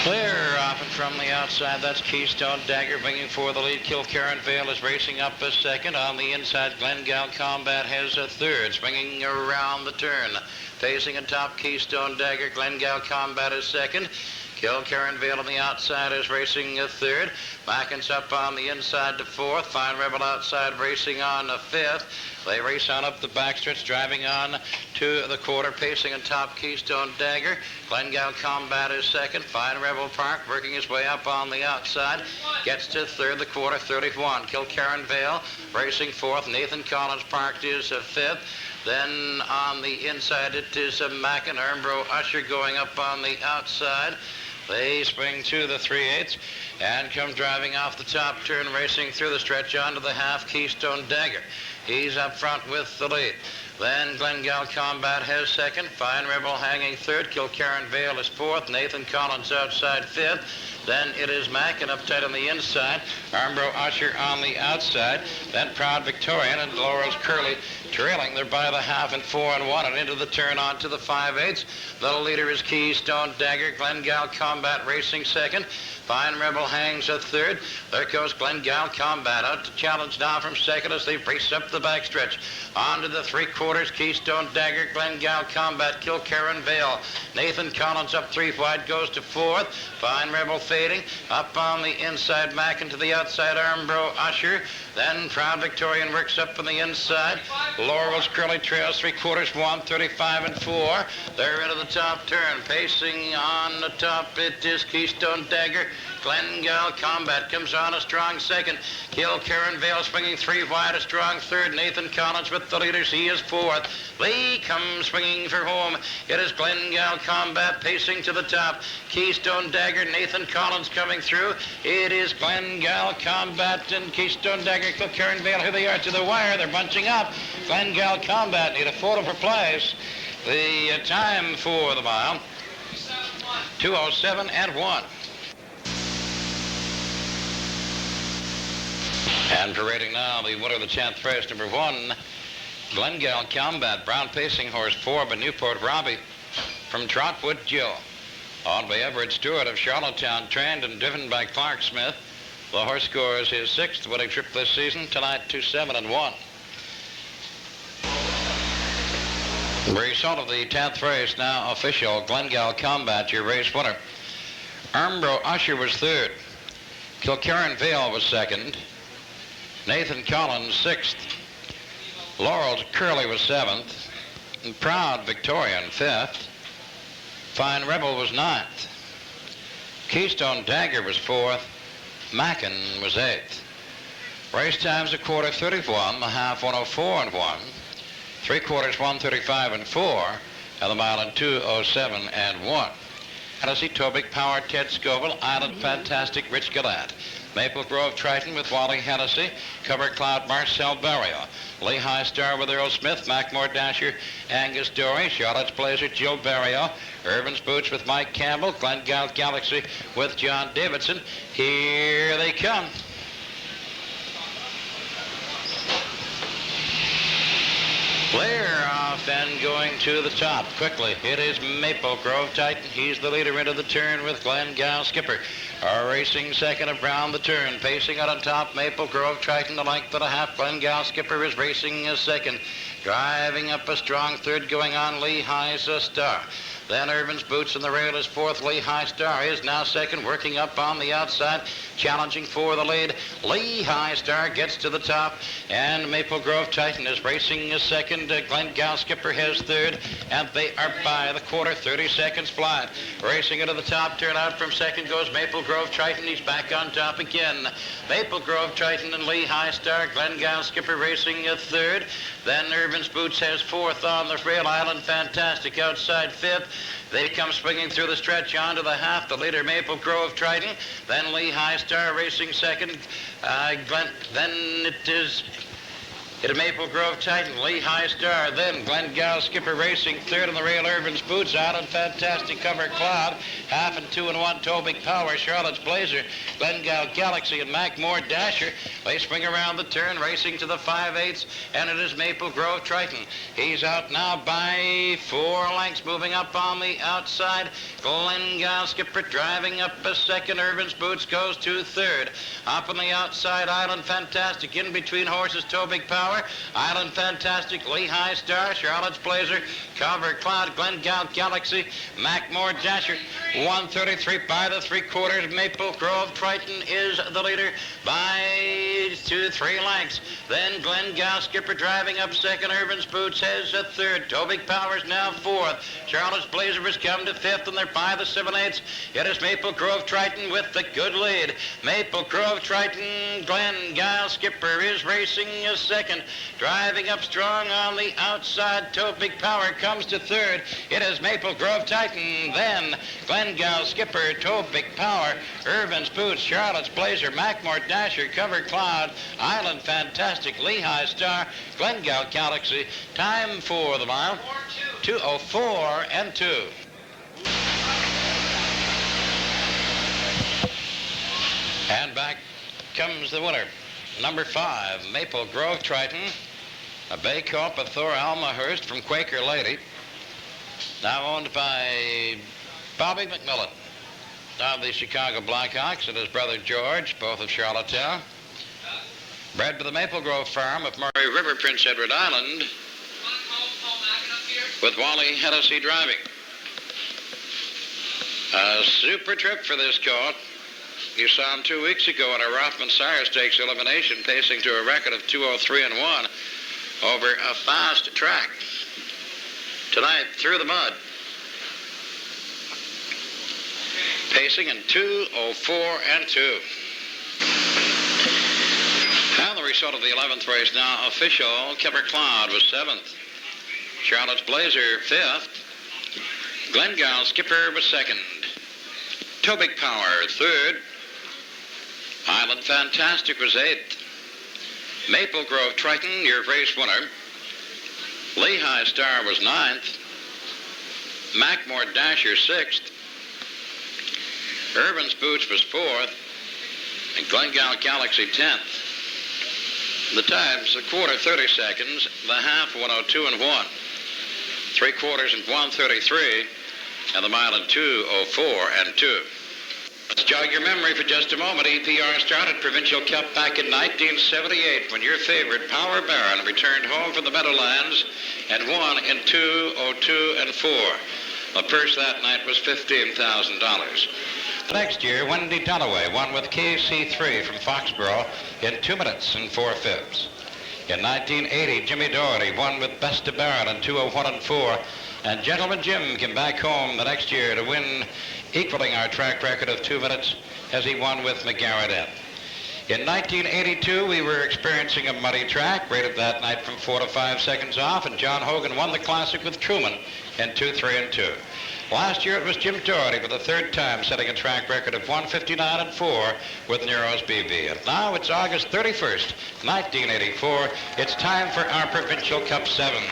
Clear off and from the outside. That's Keystone Dagger bringing for the lead. Kilkerran Vale is racing up a second. On the inside, Glengal Combat has a third, swinging around the turn. Facing atop Keystone Dagger, Glengal Combat is second. Kilkerran Vale on the outside is racing a third. Mackin's up on the inside to fourth. Fine Rebel outside racing on the fifth. They race on up the backstretch, driving on to the quarter, pacing on top Keystone Dagger. Glengal Combat is second. Fine Rebel Park working his way up on the outside. Gets to third, the quarter, 31. Kilkerran Vale racing fourth. Nathan Collins Park is fifth. Then on the inside it is Mackin, Armbro Usher going up on the outside. They spring to the 3/8 and come driving off the top turn, racing through the stretch onto the half, Keystone Dagger. He's up front with the lead. Then Glengal Combat has second. Fine Rebel hanging third. Kilkerran Vale is fourth. Nathan Collins outside fifth. Then it is Mackin up tight on the inside. Armbro Usher on the outside. Then Proud Victorian and Laurel's Curly trailing. They're by the half and 4-1 and into the turn on to the 5/8. The leader is Keystone Dagger. Glengal Combat racing second. Fine Rebel hangs a third. There goes Glengal Combat out to challenge now from second as they race up the backstretch. On to the 3/4, Keystone Dagger, Glengal Combat, Kilkerran Vale. Nathan Collins up 3 wide, goes to fourth. Fine Rebel fading. Up on the inside, Mackin to the outside, Armbro Usher. Then Proud Victorian works up from the inside. Laurel's Curly trails 3/4, 1:35 and 4. They're into the top turn. Pacing on the top, it is Keystone Dagger. Glengal Combat comes on a strong second. Kilkerran Vale swinging 3 wide, a strong third. Nathan Collins with the leaders. He is fourth. Lee comes swinging for home. It is Glengal Combat pacing to the top. Keystone Dagger, Nathan Collins coming through. It is Glengal Combat and Keystone Dagger, Kilkerran Vale. Here they are to the wire. They're bunching up. Glengal Combat need a photo for place. The time for the mile, 2:07 and 1. And parading now, the winner of the 10th race, number 1, Glengal Combat, brown pacing horse, 4 by Newport Robbie from Trotwood Jill. On by Everett Stewart of Charlottetown, trained and driven by Clark Smith. The horse scores his 6th winning trip this season, tonight 2-7 and 1. Result of the 10th race now official. Glengal Combat, your race winner. Armbro Usher was third. Kilkerran Vale was second. Nathan Collins 6th. Laurel's Curly was 7th. And Proud Victorian 5th. Fine Rebel was 9th. Keystone Dagger was 4th. Mackin was 8th. Race times a quarter 31, the half 1:04 and 1. 3/4 1:35 and 4, and the mile in 2:07 and 1. Hennessy, Tobic, Power, Ted Scoville, Island Fantastic, Rich Gallant. Maple Grove Triton with Wally Hennessy, Cover Cloud Marcel Barrio, Lehigh Star with Earl Smith, Mackmore Dasher, Angus Dory, Charlotte's Blazer, Jill Barrio, Irvin's Boots with Mike Campbell, Glengal Galaxy with John Davidson. Here they come. Clear off and going to the top quickly. It is Maple Grove Titan. He's the leader into the turn with Glengal Skipper. Racing second around the turn. Pacing out on top, Maple Grove Triton, the length and a half. Glengal Skipper is racing a second. Driving up a strong third, going on Lehigh's Star. Then Irvin's Boots in the rail is fourth. Lehigh Star is now second, working up on the outside, challenging for the lead. Lehigh Star gets to the top, and Maple Grove Titan is racing a second. Glengal Skipper has third, and they are by the quarter, 30 seconds flat. Racing into the top turn, out from second goes Maple Grove Triton. He's back on top again. Maple Grove Triton and Lehigh Star. Glengal Skipper racing a third. Then Irvin's Boots has fourth on the rail. Island Fantastic outside fifth. They come swinging through the stretch onto the half. The leader, Maple Grove Triton. Then Lehigh Star racing second. Then it is It Maple Grove Titan, Lehigh Star, then Glengale Skipper Racing, third on the rail, Irvin's Boots, Island Fantastic, Cover Cloud, half and 2 and 1, Tobic Power, Charlotte's Blazer, Glengale Galaxy, and Macmore Dasher. They swing around the turn, racing to the 5/8, and it is Maple Grove Triton. He's out now by 4 lengths, moving up on the outside. Glengale Skipper driving up a second, Irvin's Boots goes to third. Up on the outside, Island Fantastic, in between horses, Tobic Power, Island Fantastic, Lehigh Star, Charlotte's Blazer, Cover Cloud, Glengale Galaxy, Macmore Dasher, 133 by the 3/4. Maple Grove Triton is the leader by 2-3 lengths. Then Glengale Skipper driving up second, Irvin's Boots has a third. Tobic Power's now fourth. Charlotte's Blazer has come to fifth, and they're by the 7/8. It is Maple Grove Triton with the good lead. Maple Grove Triton, Glengale Skipper is racing a second. Driving up strong on the outside, Tobic Power comes to third. It is Maple Grove Titan, then Glengale Skipper, Tobic Power, Irvin's Boots, Charlotte's Blazer, Macmore Dasher, Cover Cloud, Island Fantastic, Lehigh Star, Glengale Galaxy. Time for the mile, 2:04 and 2. And back comes the winner. Number 5, Maple Grove Triton, a bay colt of Thor Almahurst from Quaker Lady, now owned by Bobby McMillan of the Chicago Blackhawks and his brother George, both of Charlottetown. Bred by the Maple Grove Farm of Murray River, Prince Edward Island, with Wally Hennessy driving. A super trip for this colt. You saw him 2 weeks ago in a Rothman-Sire Stakes elimination, pacing to a record of 2:03 and 1 over a fast track. Tonight, through the mud, pacing in 2:04 and 2. And the result of the 11th race now official. Cover Cloud was 7th. Charlotte's Blazer 5th. Glengale Skipper was 2nd. Tobic Power 3rd. Island Fantastic was 8th. Maple Grove Triton, your race winner. Lehigh Star was 9th. Macmore Dasher 6th. Irvin's Boots was 4th. And Glengale Galaxy 10th. The times, the quarter 30 seconds, the half 1:02 and 1. 3/4 in 1:33, and the mile in 2:04 and 2. Let's jog your memory for just a moment. EPR started Provincial Cup back in 1978 when your favorite Power Baron returned home from the Meadowlands and won in 2:02 and 4. The purse that night was $15,000. The next year, Wendy Dunaway won with KC3 from Foxborough in 2 minutes and 4/5. In 1980, Jimmy Doherty won with Besta Baron in 2:01 and 4. And Gentleman Jim came back home the next year to win, equaling our track record of 2 minutes as he won with McGarrett N. In 1982, we were experiencing a muddy track, rated that night from 4 to 5 seconds off, and John Hogan won the Classic with Truman in 2:03 and 2. Last year, it was Jim Doherty for the third time, setting a track record of 1:59 and 4 with Nero's BB. And now it's August 31st, 1984. It's time for our Provincial Cup 7.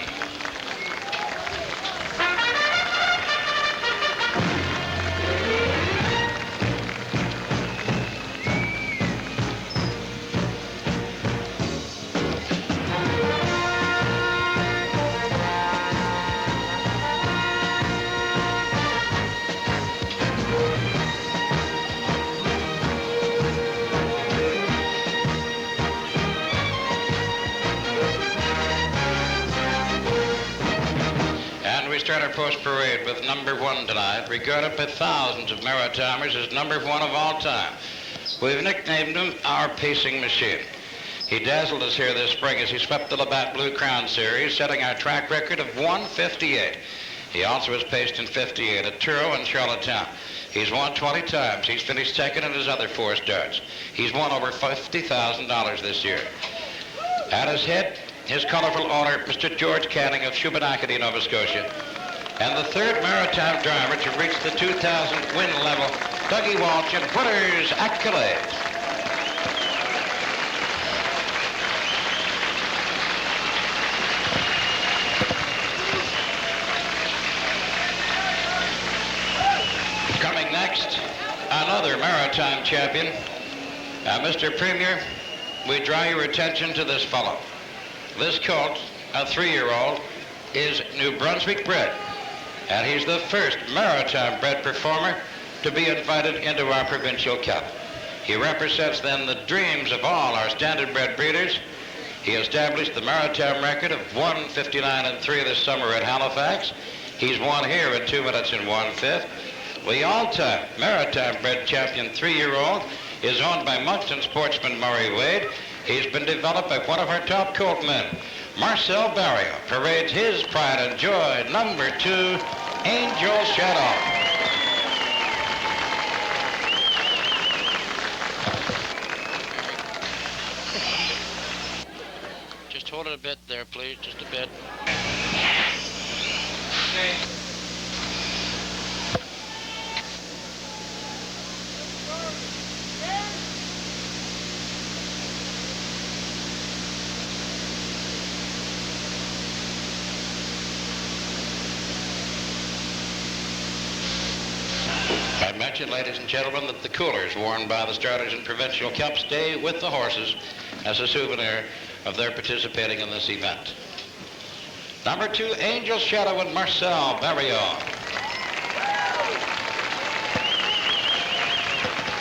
Start our post parade with number 1 tonight, regarded by thousands of Maritimers as number 1 of all time. We've nicknamed him our pacing machine. He dazzled us here this spring as he swept the Labatt Blue Crown Series, setting our track record of 1:58. He also has paced in 58 at Truro and Charlottetown. He's won 20 times. He's finished second in his other 4 starts. He's won over $50,000 this year. At his head, his colorful owner, Mr. George Canning of Shubenacadie, Nova Scotia. And the third Maritime driver to reach the 2,000 win level, Dougie Walsh, and Winner's accolades. another maritime champion. Mr. Premier, we draw your attention to this fellow. This colt, a 3-year-old, is New Brunswick bred, and he's the first maritime bred performer to be invited into our Provincial Cup. He represents then the dreams of all our standard bred breeders. He established the maritime record of 1:59.3 this summer at Halifax. He's won here in 2 minutes and 1/5. The all-time maritime bred champion 3-year-old is owned by Moncton sportsman Murray Wade. He's been developed by one of our top colt men. Marcel Barrio parades his pride and joy, number 2, Angel Shadow. Just hold it a bit there, please, just a bit. Okay. I mentioned, ladies and gentlemen, that the coolers worn by the starters in Provincial Cup stay with the horses as a souvenir of their participating in this event. Number 2, Angel Shadow and Marcel Barrio.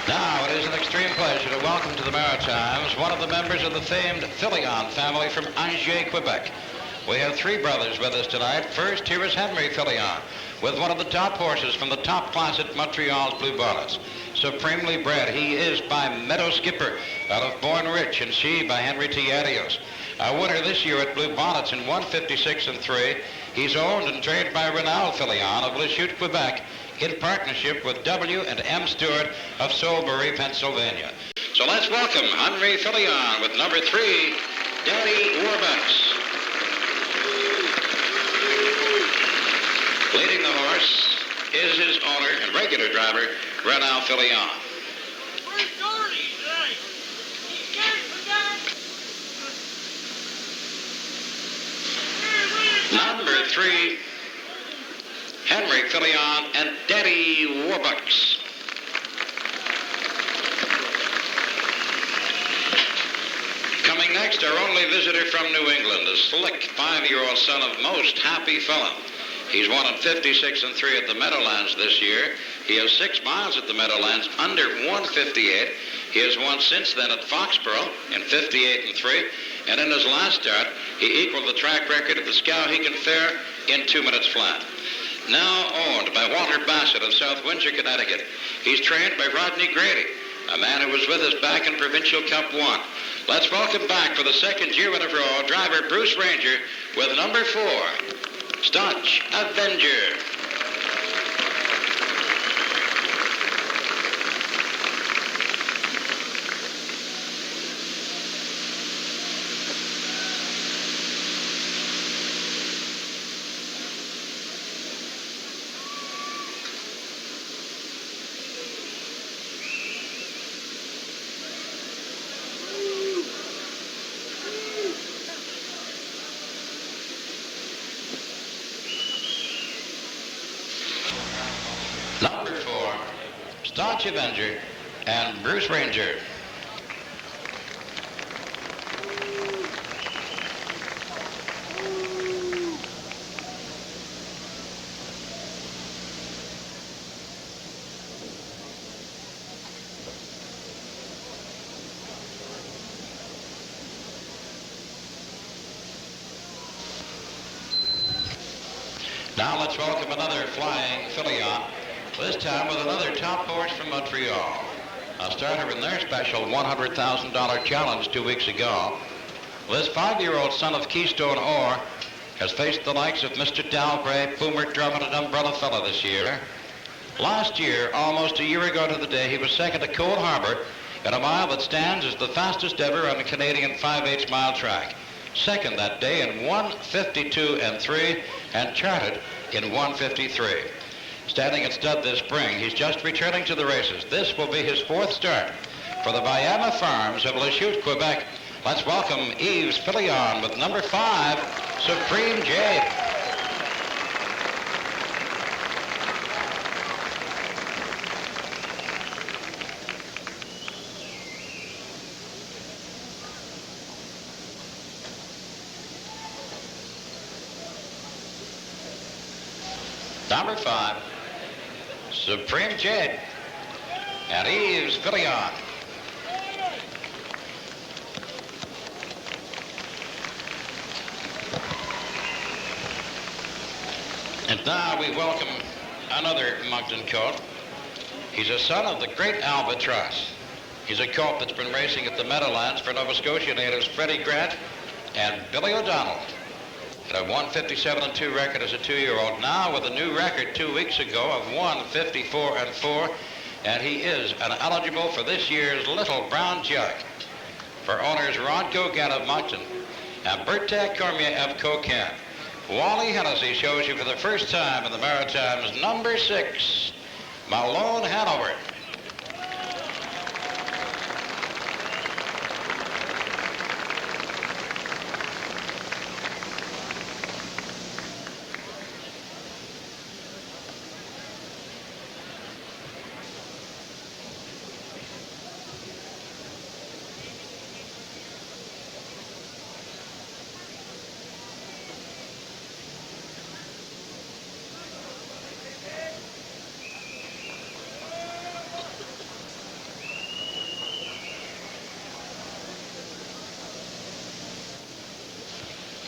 Now it is an extreme pleasure to welcome to the Maritimes one of the members of the famed Filion family from Angers, Quebec. We have 3 brothers with us tonight. First, here is Henry Filion, with one of the top horses from the top class at Montreal's Blue Bonnets. Supremely bred, he is by Meadow Skipper out of Born Rich, and she by Henry T. Adios. A winner this year at Blue Bonnets in 1:56.3. He's owned and trained by Renald Filion of Lachute, Quebec, in partnership with W. and M. Stewart of Soulbury, Pennsylvania. So let's welcome Henry Filion with number 3, Daddy Warbucks. Leading the horse is his owner and regular driver, Renald Filion. Where's Doherty tonight? He's scared to death. Number 3, Henry Filion and Daddy Warbucks. Coming next, our only visitor from New England, a slick 5-year-old son of Most Happy Fella. He's won in 56.3 at the Meadowlands this year. He has 6 miles at the Meadowlands under 1:58. He has won since then at Foxborough in 58.3. And in his last start, he equaled the track record of the Skowhegan Fair in 2 minutes flat. Now owned by Walter Bassett of South Windsor, Connecticut. He's trained by Rodney Grady, a man who was with us back in Provincial Cup 1. Let's welcome back for the 2nd year in a row, driver Bruce Ranger with number 4, Staunch Avenger. Number 4, Staunch Avenger and Bruce Ranger. Now let's welcome another flying Filion, this time with another top horse from Montreal. A starter in their special $100,000 challenge 2 weeks ago. This 5-year-old son of Keystone Ore has faced the likes of Mr. Dalgray, Boomer Drummond, and Umbrella Fella this year. Last year, almost a year ago to the day, he was second to Cold Harbor in a mile that stands as the fastest ever on the Canadian 5/8 mile track. Second that day in 1:52.3 and charted in 1:53. Standing at stud this spring, he's just returning to the races. This will be his 4th start for the Viama Farms of Lachute, Quebec. Let's welcome Yves Filion with number 5, Supreme Jade. Number 5, Supreme Jade and Eve's Villion. And now we welcome another Moncton colt. He's a son of the great Albatross. He's a colt that's been racing at the Meadowlands for Nova Scotia natives Freddie Grant and Billy O'Donnell. Had a 157-2 record as a 2-year-old. Now with a new record 2 weeks ago of 154-4, and he is an eligible for this year's Little Brown Jug. For owners Ron Gogan of Moncton and Bertac Cormier of Coquin. Wally Hennessy shows you for the first time in the Maritimes number 6, Malone Hanover.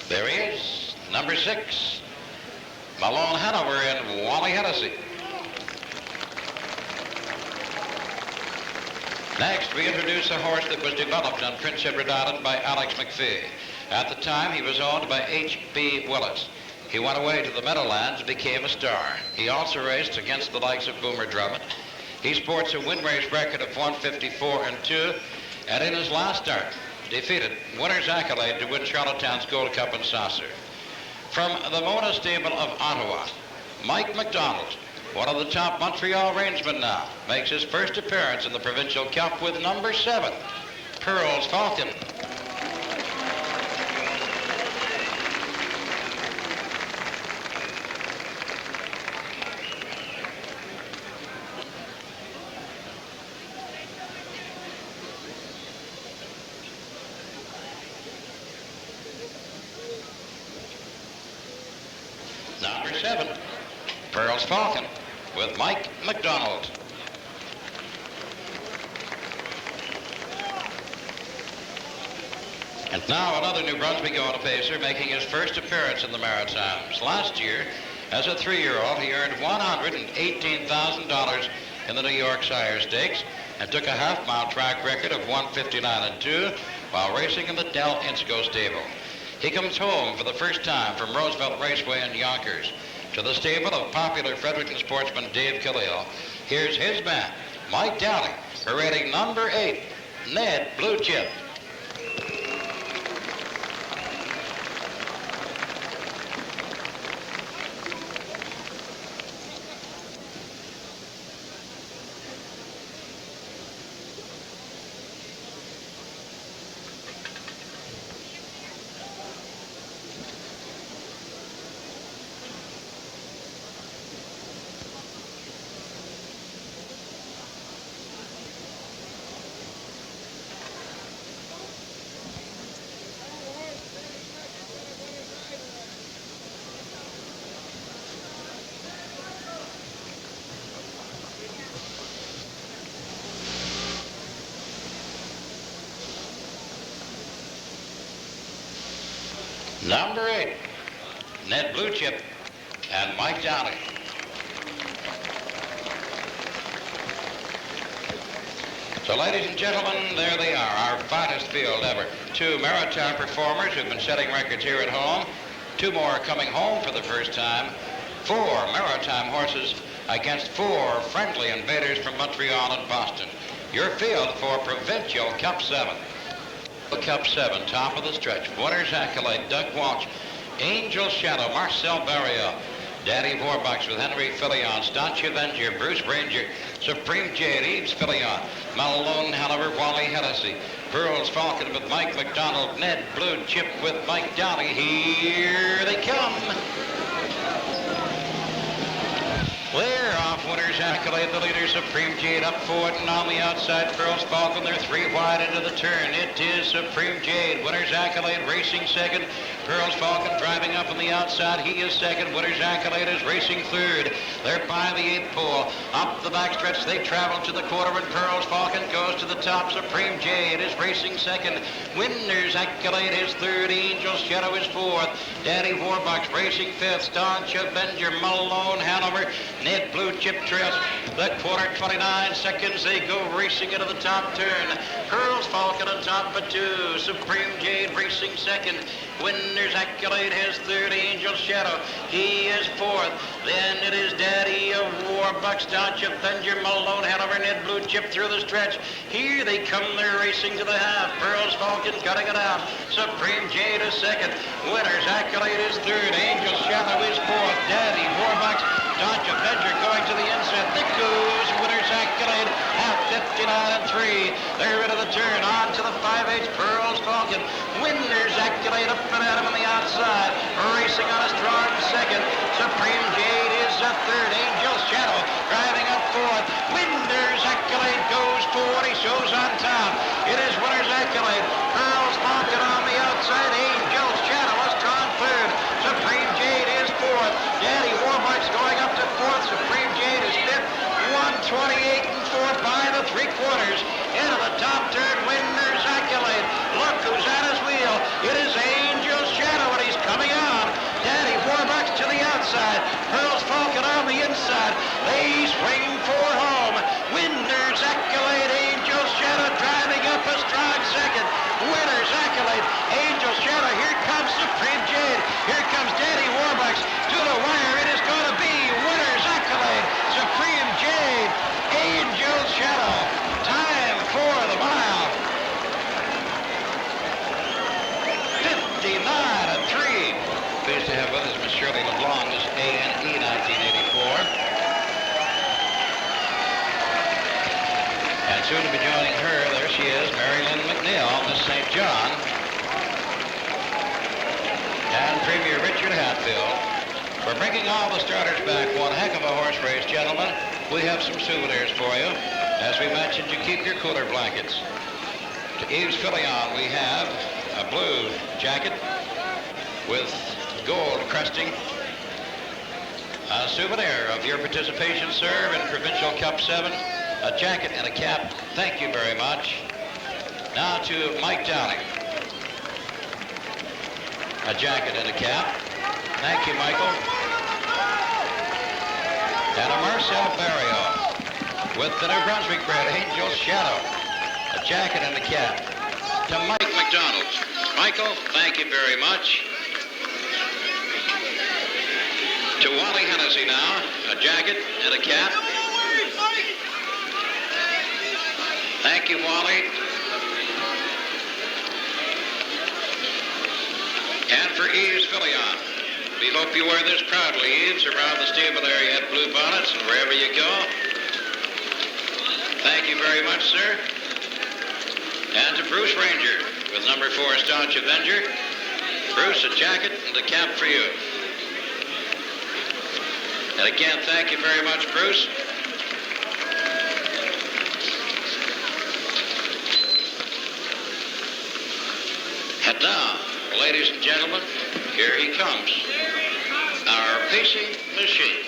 There he is, number 6, Malone Hanover and Wally Hennessy. Next, we introduce a horse that was developed on Prince Edward Island by Alex McPhee. At the time, he was owned by H.B. Willis. He went away to the Meadowlands and became a star. He also raced against the likes of Boomer Drummond. He sports a win race record of 154-2, and in his last start, defeated winner's accolade to win Charlottetown's Gold Cup and Saucer. From the Mona stable of Ottawa, Mike McDonald, one of the top Montreal rangemen now, makes his first appearance in the Provincial Cup with number 7, Pearl's Falcon. Number 7, Pearl's Falcon, with Mike McDonald. And now another New Brunswick-owned pacer making his first appearance in the Maritimes. Last year, as a 3-year-old, he earned $118,000 in the New York Sire Stakes and took a half-mile track record of 159-2 while racing in the Del Insco stable. He comes home for the first time from Roosevelt Raceway in Yonkers to the stable of popular Fredericton sportsman Dave Khalil. Here's his man, Mike Dowling, parading number 8, Ned Blue Chip. Number 8, Ned Blue Chip and Mike Dowling. So ladies and gentlemen, there they are, our finest field ever. 2 maritime performers who've been setting records here at home. 2 more coming home for the first time. 4 maritime horses against 4 friendly invaders from Montreal and Boston. Your field for Provincial Cup 7. Cup 7, top of the stretch. Winner's accolade, Doug Walsh. Angel Shadow, Marcel Barrio. Daddy Warbucks with Henry Fillion. Staunch Avenger, Bruce Ranger. Supreme Jade, Eves Fillion. Malone Hanover, Wally Hennessy. Pearl's Falcon with Mike McDonald. Ned Blue Chip with Mike Dowling. Here they come. We're off. Winner's Accolade, the leader, Supreme Jade, up forward and on the outside. Pearl's Falcon, they're 3 wide into the turn. It is Supreme Jade. Winner's Accolade racing second. Pearl's Falcon driving up on the outside. He is second. Winner's Accolade is racing third. They're by the 8th pole. Up the backstretch, they travel to the quarter, and Pearl's Falcon goes to the top. Supreme Jade is racing second. Winner's Accolade is third. Angel's Shadow is fourth. Daddy Warbucks racing fifth. Staunch Avenger, Malone, Hanover, Ned Blue Chip Trails. The quarter, 29 seconds. They go racing into the top turn. Pearl's Falcon on top of 2. Supreme Jade racing second. Winner's Accolade has third. Angel's Shadow, he is fourth. Then it is Daddy of Warbucks, Staunch Avenger, Malone, Hanover, Ned Blue Chip through the stretch. Here they come, they're racing to the half. Pearl's Falcon cutting it out. Supreme Jade is second. Winner's Accolade is third. Angel's Shadow is fourth. Daddy Warbucks, Staunch Avenger going to the inside. There goes Winner's Accolade at 59 and 3. They're into the turn. On to the 5/8. Pearl's Falcon. Winner's Accolade up and at him on the outside. Racing on a strong second. Supreme Jade is a third. Angel's Shadow driving up fourth. Winner's Accolade goes forward. He shows on top. It is Winner's Accolade. Pearl's Falcon on the outside. Angel's Shadow a strong third. Supreme Jade is fourth. Daddy Warbucks going up to fourth. Supreme Jade is fifth. 128 and 4 by the 3/4. Into the top turn. Winner's Accolade. Look who's at his wheel. It is Angel's Shadow, and he's coming on. Daddy Warbucks to the outside. Pearl's Falcon on the inside. They swing for home. Winner's Accolade. Angel's Shadow driving up a strong second. Winner's Accolade. Angel's Shadow. Here comes Supreme Jade. Here comes Daddy Warbucks to the wire. It is going to be Winner's Accolade. Supreme Jade. Angel's Shadow. Time for the mile. 59 and 3. Pleased to have with us Miss Shirley LeBlanc, Miss A&E 1984. And soon to be joining her, there she is, Mary Lynn McNeil, Miss St. John. And Premier Richard Hatfield. We're bringing all the starters back. One heck of a horse race, gentlemen. We have some souvenirs for you. As we mentioned, you keep your cooler blankets. To Yves Filion, we have a blue jacket with gold cresting. A souvenir of your participation, sir, in Provincial Cup 7. A jacket and a cap. Thank you very much. Now to Mike Downing. A jacket and a cap. Thank you, Michael. And a Marcel Barrio with the New Brunswick bred Angel's Shadow. A jacket and a cap. To Mike McDonald. Michael, thank you very much. To Wally Hennessy now, a jacket and a cap. Thank you, Wally. And for Yves Filion. We hope you wear this proudly, Yves, around the stable area at Blue Bonnets and wherever you go. Thank you very much, sir. And to Bruce Ranger with number 4, Staunch Avenger. Bruce, a jacket and a cap for you. And again, thank you very much, Bruce. And now, ladies and gentlemen, here he comes. Our pacing machine.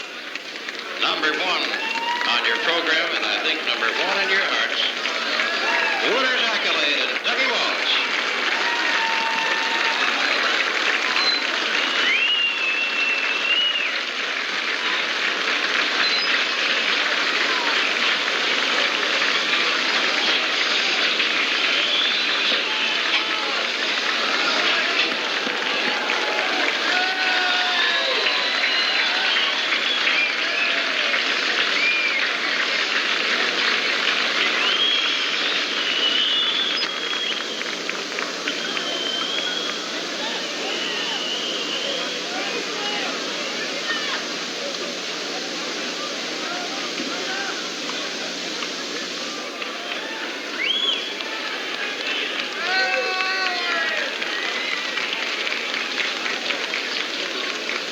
Number 1 on your program, and I think number 1 in your hearts. Winner's Accolade and Dougie Walsh.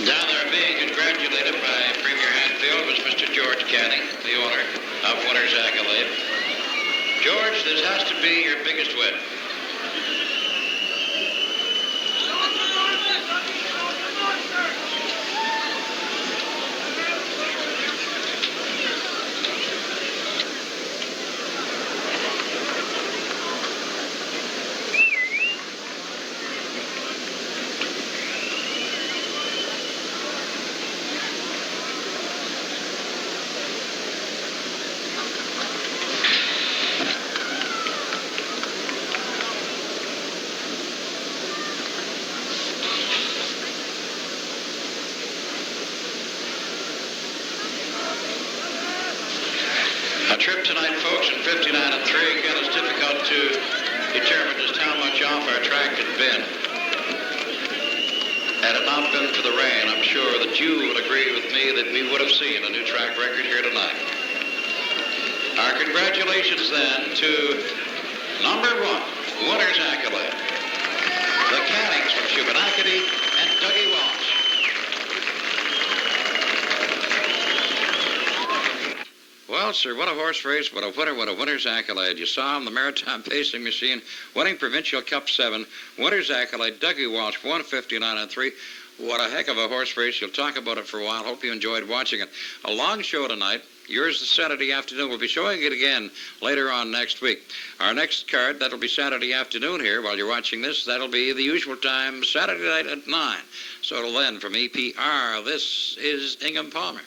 Down there being congratulated by Premier Hatfield was Mr. Mr. George Canning, the owner of Winner's Accolade. George, this has to be your biggest win. A trip tonight, folks, in 59 and 3. Again, it's difficult to determine just how much off our track had been. Had it not been for the rain, I'm sure that you would agree with me that we would have seen a new track record here tonight. Our congratulations then to number 1, Winner's Accolade, the Cannings from Shubenacadie and Dougie Walsh. Well, sir, what a horse race, what a winner, what a winner's accolade. You saw him, the Maritime Pacing Machine, winning Provincial Cup 7, winner's accolade, Dougie Walsh, 159 and 3. What a heck of a horse race. You'll talk about it for a while. Hope you enjoyed watching it. A long show tonight. Yours this Saturday afternoon. We'll be showing it again later on next week. Our next card, that'll be Saturday afternoon here while you're watching this. That'll be the usual time, Saturday night at 9. So till then, from EPR, this is Ingham Palmer.